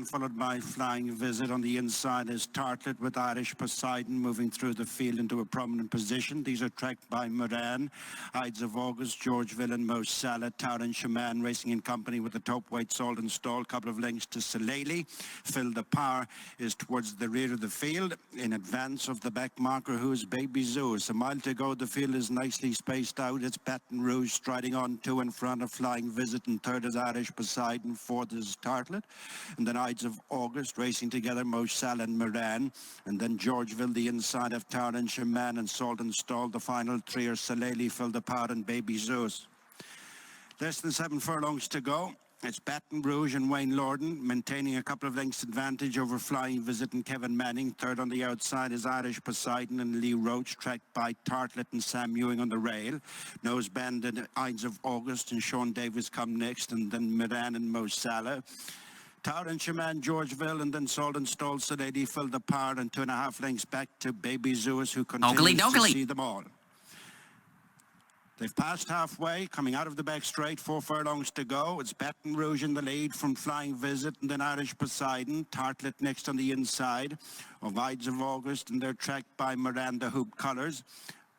Followed by Flying Visit. On the inside is Tartlet with Irish Poseidon moving through the field into a prominent position. These are tracked by Moran, Ides of August, Georgeville and Mo Salah. Tower and Shaman racing in company with the top weight Salt and Stall. Couple of lengths to Salele. Phil the Power is towards the rear of the field in advance of the back marker, who is Baby Zeus. A mile to go. The field is nicely spaced out. It's Baton Rouge striding on 2 in front of Flying Visit, and third is Irish Poseidon, fourth is Tartlet, and then Ides of August racing together, Mo Salah and Moran, and then Georgeville the inside of Town and Shaman and Salt and Stall. The final 3 are Salele, Phil the Power and Baby Zeus. Less than 7 furlongs to go. It's Baton Rouge and Wayne Lorden maintaining a couple of lengths advantage over Flying Visit and Kevin Manning. Third on the outside is Irish Poseidon and Lee Roach, tracked by Tartlet and Sam Ewing on the rail. Nose banded Ides of August and Sean Davis come next, and then Moran and Mo Salah. Tower and Shaman, Georgeville, and then Salt and Stall, Salady, Phil the Power, and 2.5 lengths back to Baby Zeus, who continues to see them all. They've passed halfway, coming out of the back straight, 4 furlongs to go. It's Baton Rouge in the lead from Flying Visit, and then Irish Poseidon. Tartlet next on the inside of Ides of August, and they're tracked by Miranda Hoop Colours.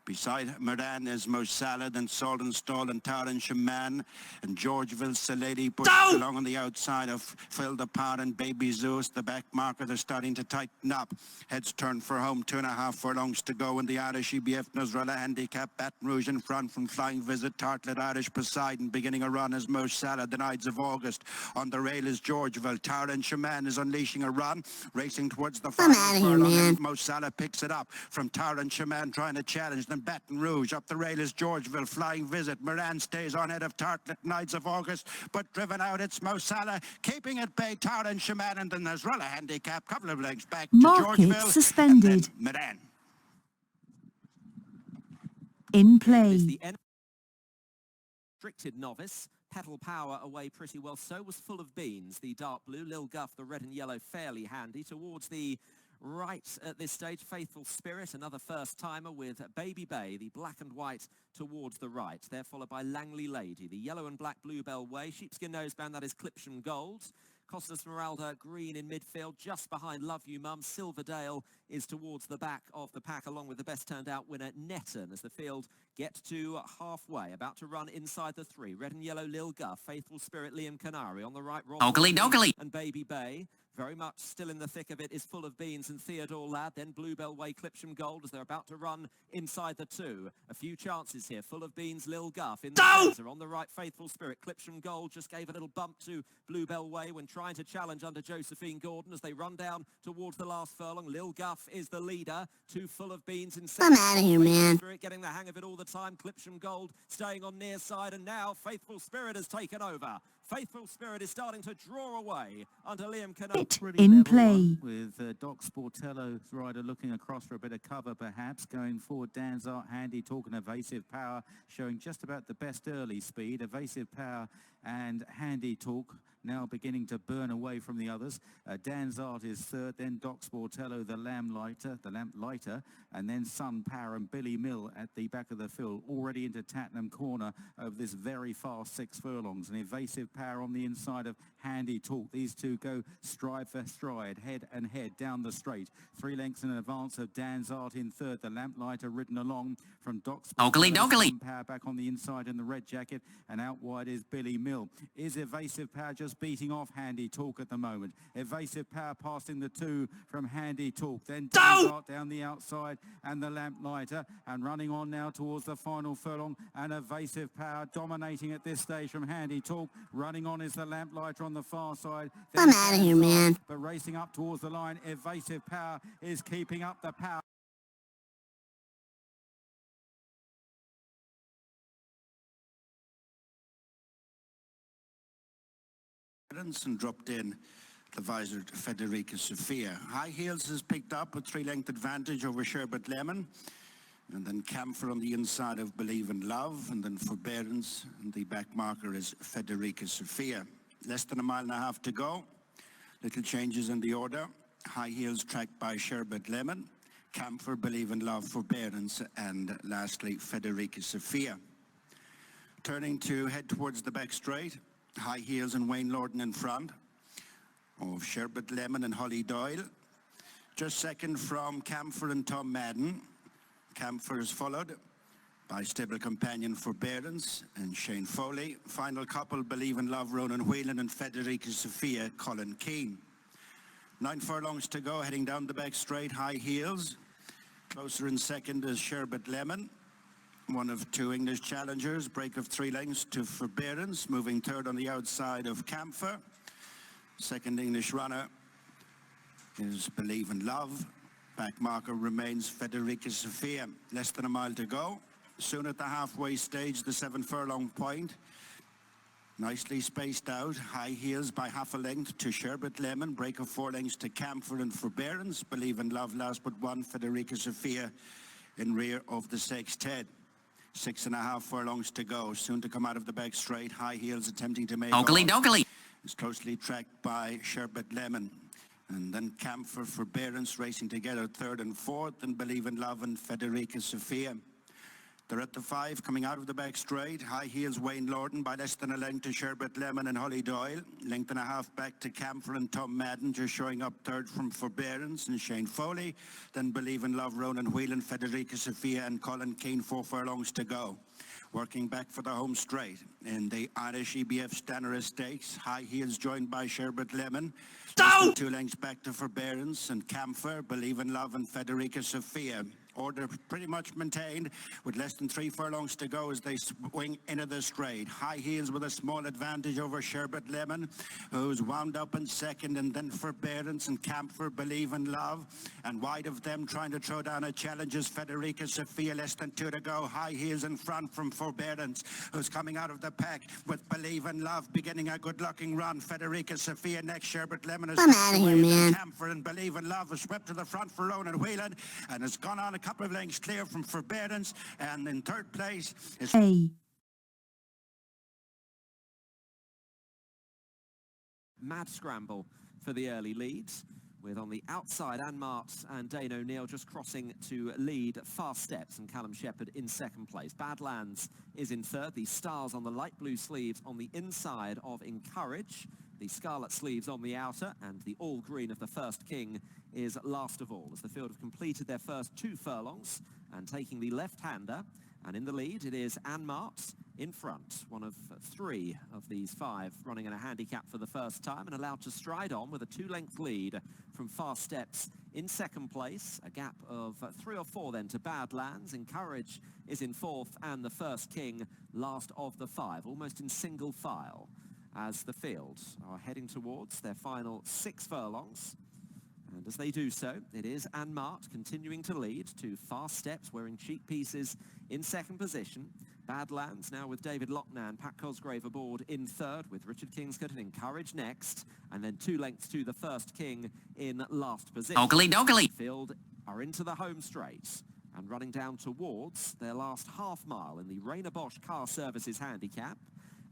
Beside Moran is Mo Salah, then Salt and Stall and Tower and Shaman, and Georgeville, Salady pushed along on the outside of Phil the Power and Baby Zeus. The back marker, they're starting to tighten up. Heads turn for home, 2.5 furlongs to go in the Irish EBF Nasrallah handicap. Baton Rouge in front from Flying Visit, Tartlet, Irish Poseidon. Beginning a run is Mo Salah, then Ides of August. On the rail is Georgeville. Tower and Shaman is unleashing a run, racing towards the final furlong, and Mo Salah picks it up from Tower and Shaman, trying to challenge them. Baton Rouge. Up the rail is Georgeville. Flying Visit. Moran stays on head of Tartlet, Ides of August, but driven out it's Mo Salah, keeping at bay Tower and Shaman, and the Nasrallah handicap. Couple of legs back to Georgeville. Suspended. Moran. In play. The restricted novice. Petal Power away pretty well. So was Full of Beans. The dark blue. Lil Guff, the red and yellow, fairly handy. Towards the right at this stage, Faithful Spirit, another first-timer with Baby Bay, the black and white towards the right. They're followed by Langley Lady, the yellow and black Bluebell Way, Sheepskin Noseband, that is Clipsham Gold. Costa Smeralda green in midfield, just behind Love You Mum. Silverdale is towards the back of the pack, along with the best turned out winner, Netton, as the field get to halfway, about to run inside the three. Red and yellow, Lil Guff, Faithful Spirit, Liam Canary. On the right, Rob and Baby Bay. Very much still in the thick of it is Full of Beans and Theodore Ladd, then Bluebell Way, Clipsham Gold, as they're about to run inside the two. A few chances here. Full of Beans, Lil Guff in the centre. On the right, Faithful Spirit. Clipsham Gold just gave a little bump to Bluebell Way when trying to challenge under Josephine Gordon as they run down towards the last furlong. Lil Guff is the leader. Two Full of Beans in centre. I'm out of here, man. Spirit getting the hang of it all the time. Clipsham Gold staying on near side, and now Faithful Spirit has taken over. Faithful Spirit is starting to draw away under Liam Canary. In play. With Doc Sportello's rider looking across for a bit of cover perhaps. Going forward, Dan's Art, Handy Talk and Evasive Power showing just about the best early speed. Evasive Power and Handy Talk now beginning to burn away from the others. Dan's Art is third, then Doc Sportello, the lamp lighter, and then Sun Power and Billy Mill at the back of the field, already into Tattenham Corner of this very fast 6 furlongs. And Evasive Power on the inside of Handy Talk. These two go stride for stride, head and head down the straight. 3 lengths in advance of Dan's Art in third. The lamplighter ridden along from Doc Sportello. Power back on the inside in the red jacket, and out wide is Billy Mill. Is Evasive Power just beating off Handy Talk at the moment? Evasive Power passing the two from Handy Talk. Then Dan's Art down the outside and the lamplighter, and running on now towards the final furlong, and Evasive Power dominating at this stage from Handy Talk. Running on is the lamplighter on the far side. I'm out of here, man. But racing up towards the line, Evasive Power is keeping up the power. And dropped in the visor to Federica Sofia. High Heels has picked up a 3-length advantage over Sherbet Lemon, and then Camphor on the inside of Believe in Love, and then Forbearance, and the back marker is Federica Sofia. Less than a mile and a half to go. Little changes in the order. High Heels tracked by Sherbet Lemon, Camphor, Believe in Love, Forbearance, and lastly Federica Sofia. Turning to head towards the back straight. High Heels and Wayne Lordan in front of Sherbet Lemon and Holly Doyle. Just second from Camphor and Tom Madden. Camphor is followed by stable companion Forbearance and Shane Foley. Final couple, Believe in Love, Ronan Whelan, and Federica Sofia, Colin Keane. 9 furlongs to go, heading down the back straight. High Heels. Closer in second is Sherbet Lemon. One of 2 English challengers, break of 3 lengths to Forbearance, moving third on the outside of Camphor. Second English runner is Believe in Love. Back marker remains Federica Sofia. Less than a mile to go. Soon at the halfway stage, the 7 furlong point. Nicely spaced out. High Heels by half a length to Sherbet Lemon. Break of 4 lengths to Camphor and Forbearance. Believe in Love last but one. Federica Sofia in rear of the sextet. 6.5 furlongs to go. Soon to come out of the back straight. High Heels attempting to make It's closely tracked by Sherbet Lemon. And then Camphor, Forbearance racing together third and fourth. And Believe in Love and Federica Sofia. They're at the 5, coming out of the back straight. High Heels, Wayne Lordan by less than a length to Sherbet Lemon and Holly Doyle. Length and a half back to Camphor and Tom Madden, just showing up third from Forbearance and Shane Foley. Then Believe in Love, Ronan Whelan, Federica Sofia and Colin Keane, 4 furlongs to go. Working back for the home straight in the Irish EBF Stanneret Stakes. High Heels joined by Sherbet Lemon. 2 lengths back to Forbearance and Camphor, Believe in Love and Federica Sofia. Order pretty much maintained with less than 3 furlongs to go as they swing into the straight. High Heels with a small advantage over Sherbet Lemon, who's wound up in second, and then Forbearance and Camphor, Believe in Love. And wide of them trying to throw down a challenge is Federica Sofia. Less than 2 to go. High Heels in front from Forbearance, who's coming out of the pack with Believe in Love beginning a good-looking run. Federica Sofia next. Sherbet Lemon is I'm out of here, man. Camphor and Believe in Love has swept to the front for Ronan Whelan and has gone on a couple of lengths clear from Forbearance, and in third place is Mad scramble for the early leads, with on the outside Anne Marks and Dane O'Neill just crossing to lead. Fast Steps and Callum Shepherd in second place. Badlands is in third. The stars on the light blue sleeves on the inside of Encourage. the scarlet sleeves on the outer, and the all green of the first king is last of all, as the field have completed their first 2 furlongs, and taking the left-hander, and in the lead it is Anmart in front, one of 3 of these 5 running in a handicap for the first time, and allowed to stride on with a 2-length lead from Fast Steps in second place, a gap of 3 or 4 then to Badlands. Encourage is in 4th, and the first king last of the 5, almost in single file, as the field are heading towards their final 6 furlongs. And as they do so, it is Anmart continuing to lead to Fast Steps, wearing cheek pieces in second position. Badlands now with David Lochnan, Pat Cosgrave aboard in third, with Richard Kingscote and Encourage next, and then 2 lengths to the first king in last position. Field are into the home straight and running down towards their last half mile in the Rayner Bosch Car Services handicap.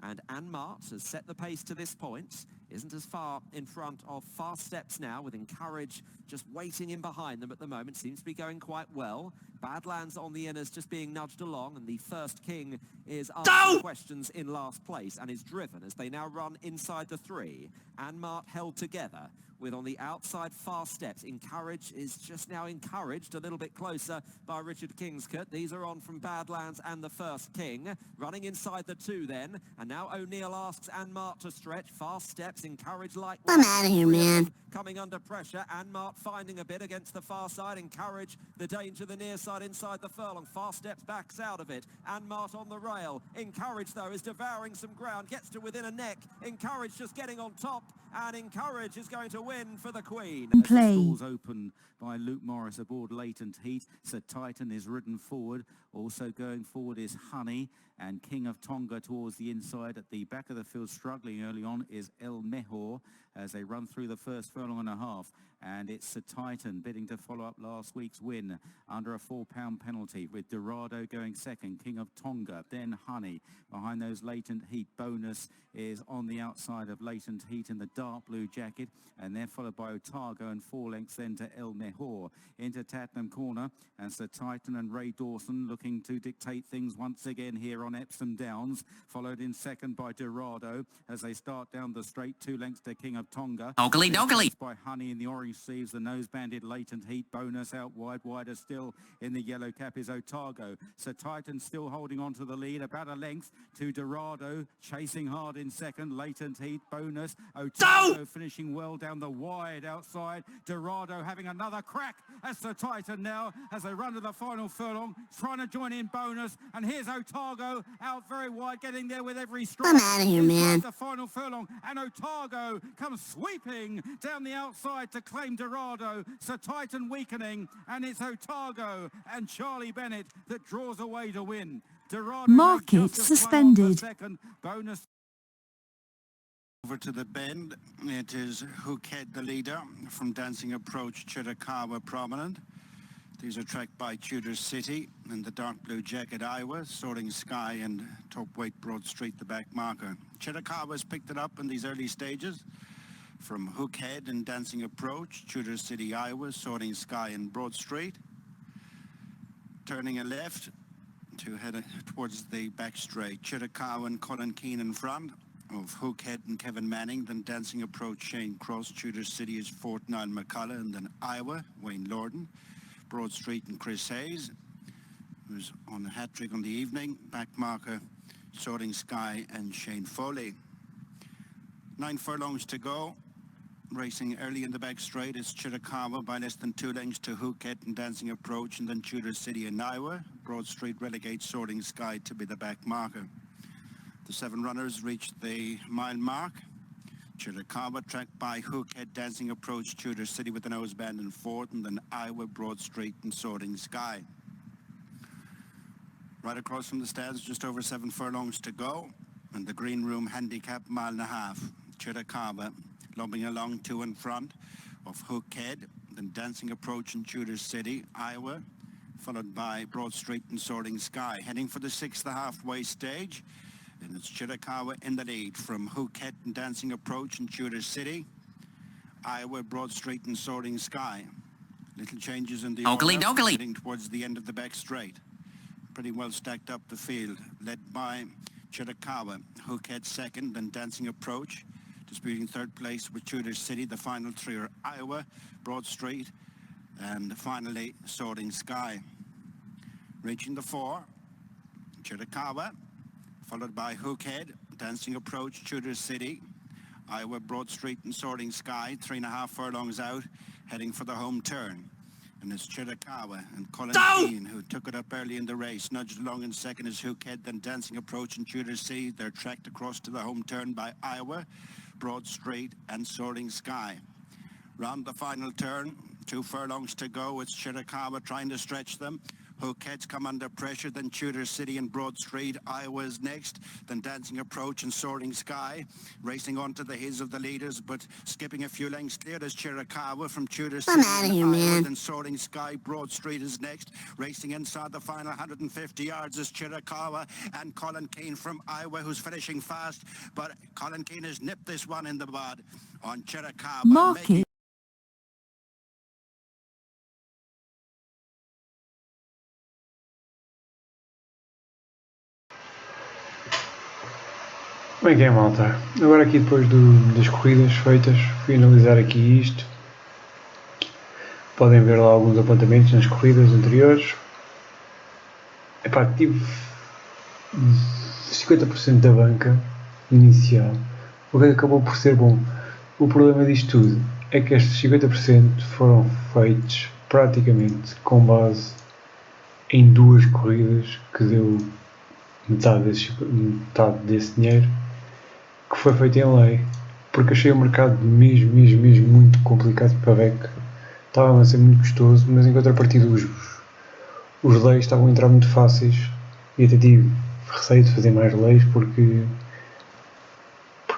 And Anmart has set the pace to this point, isn't as far in front of Fast Steps now, with Encourage just waiting in behind them at the moment. Seems to be going quite well. Badlands on the inners just being nudged along, and the first king is asking questions in last place and is driven as they now run inside the 3. Anmart held together with on the outside Fast Steps. Encourage is just now encouraged a little bit closer by Richard Kingscote. These are on from Badlands and the first king. Running inside the 2 then, and now O'Neill asks Anmart to stretch. Fast Steps, Encourage like... I'm out of here, man. Coming under pressure, Anmart finding a bit against the far side. Encourage the danger, the near side inside the furlong. Fast Steps backs out of it. Anmart on the rail. Encourage, though, is devouring some ground, gets to within a neck. Encourage just getting on top, and Encourage is going to win for the Queen. Play. The stalls open by Luke Morris aboard Latent Heat. Sir Titan is ridden forward. Also going forward is Honey, and King of Tonga towards the inside. At the back of the field, struggling early on, is El Mejor as they run through the first furlong and a half. And it's Sir Titan bidding to follow up last week's win under a £4 penalty, with Dorado going second, King of Tonga, then Honey. Behind those Latent Heat. Bonus is on the outside of Latent Heat in the dark blue jacket, and they're followed by Otago, and 4 lengths then to El Mejor. Into Tattenham Corner, and Sir Titan and Ray Dawson looking to dictate things once again here on Epsom Downs, followed in second by Dorado as they start down the straight, 2 lengths to King of Tonga. By Honey in the orange sleeves, the nose-banded Latent Heat. Bonus out wide. Wider still in the yellow cap is Otago. Sir Titan still holding on to the lead, about a length to Dorado, chasing hard in second. Latent Heat. Bonus. Otago finishing well down the wide outside. Dorado having another crack at Sir Titan now as they run to the final furlong, trying to join in Bonus, and here's Otago out very wide, getting there with every stride. I'm out of here, man. The final furlong, and Otago comes sweeping down the outside to claim Dorado. Sir Titan weakening, and it's Otago and Charlie Bennett that draws away to win. Dorado Market suspended. Second. Bonus. Over to the bend, it is Hookhead, the leader, from Dancing Approach, Chiricahua prominent. These are tracked by Tudor City and the dark blue jacket Iowa, Soaring Sky and Top Weight Broad Street, the back marker. Chiricahua's picked it up in these early stages from Hookhead and Dancing Approach, Tudor City, Iowa, Soaring Sky and Broad Street. Turning a left to head towards the back straight. Chiricahua and Colin Keane in front of Hookhead and Kevin Manning, then Dancing Approach, Shane Cross. Tudor City is Fort Niall McCullough, and then Iowa, Wayne Lorden. Broad Street and Chris Hayes, who's on the hat-trick on the evening. Back marker, Soaring Sky and Shane Foley. 9 furlongs to go. Racing early in the back straight is Chiricahua by less than 2 lengths to Hookhead and Dancing Approach, and then Tudor City and Iowa. Broad Street relegates Soaring Sky to be the back marker. The 7 runners reached the mile mark. Chiricahua tracked by Hookhead, Dancing Approach, Tudor City with the noseband in 4th, and then Iowa, Broad Street and Soaring Sky. Right across from the stands, just over 7 furlongs to go, and the green room handicap 1.5 miles. Chiricahua lobbing along 2 in front of Hookhead, then Dancing Approach in Tudor City, Iowa, followed by Broad Street and Soaring Sky. Heading for the 6th, the halfway stage. And it's Chiricahua in the lead from Hookhead and Dancing Approach in Tudor City, Iowa, Broad Street and Soaring Sky. Little changes in the order, heading towards the end of the back straight. Pretty well stacked up the field, led by Chiricahua. Hookhead second, then Dancing Approach Disputing third place with Tudor City. The final three are Iowa, Broad Street, and finally Soaring Sky. Reaching the 4, Chiricahua, followed by Hookhead, Dancing Approach, Tudor City, Iowa, Broad Street and Soaring Sky, 3.5 furlongs out, heading for the home turn. And it's Chiricahua and Colin Keane, who took it up early in the race. Nudged along in second is Hookhead, then Dancing Approach and Tudor City. They're tracked across to the home turn by Iowa, Broad Street and Soaring Sky. Round the final turn, 2 furlongs to go. It's Chiricahua trying to stretch them. Hookhead's come under pressure, then Tudor City and Broad Street. Iowa's next, then Dancing Approach and Soaring Sky. Racing on to the heels of the leaders, but skipping a few lengths clear is Chiricahua from Tudor City. I'm out of here, Iowa, man. then Soaring Sky. Broad Street is next. Racing inside the final 150 yards is Chiricahua and Colin Keane from Iowa, who's finishing fast. But Colin Keane has nipped this one in the bud on Chiricahua. Market. Como é que é, malta? Agora aqui depois das corridas feitas, fui analisar aqui isto. Podem ver lá alguns apontamentos nas corridas anteriores. Epá, tive 50% da banca inicial, o que acabou por ser bom. O problema disto tudo é que estes 50% foram feitos praticamente com base em 2 corridas que deu metade desse dinheiro, que foi feito em lei, porque achei o mercado mesmo muito complicado para BEC. Estava a ser muito custoso, mas em contrapartida os leis estavam a entrar muito fáceis e até tive receio de fazer mais leis porque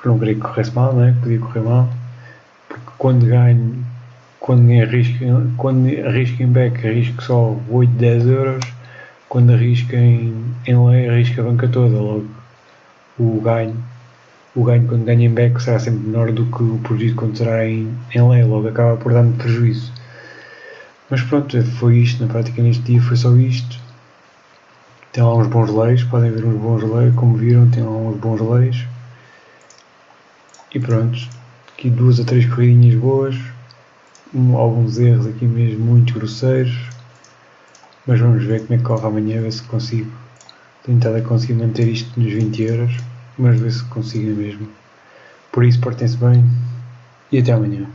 não queria que corresse mal, né? Podia correr mal, porque quando arrisco em BEC arrisco só 8, 10 euros, quando arrisco em lei arrisco a banca toda, logo o ganho quando ganho em back será sempre menor do que o prejuízo quando será em lei, logo acaba por dar-me prejuízo. Mas pronto, foi isto, na prática neste dia foi só isto. Tem lá uns bons leis, podem ver uns bons leis, como viram, tem lá uns bons leis. E pronto, aqui 2 a 3 corridinhas boas, alguns erros aqui mesmo muito grosseiros, mas vamos ver como é que corre amanhã, ver se consigo. Tenho estado a conseguir manter isto nos 20 euros, mas ver se consigo mesmo. Por isso, portem-se bem e até amanhã.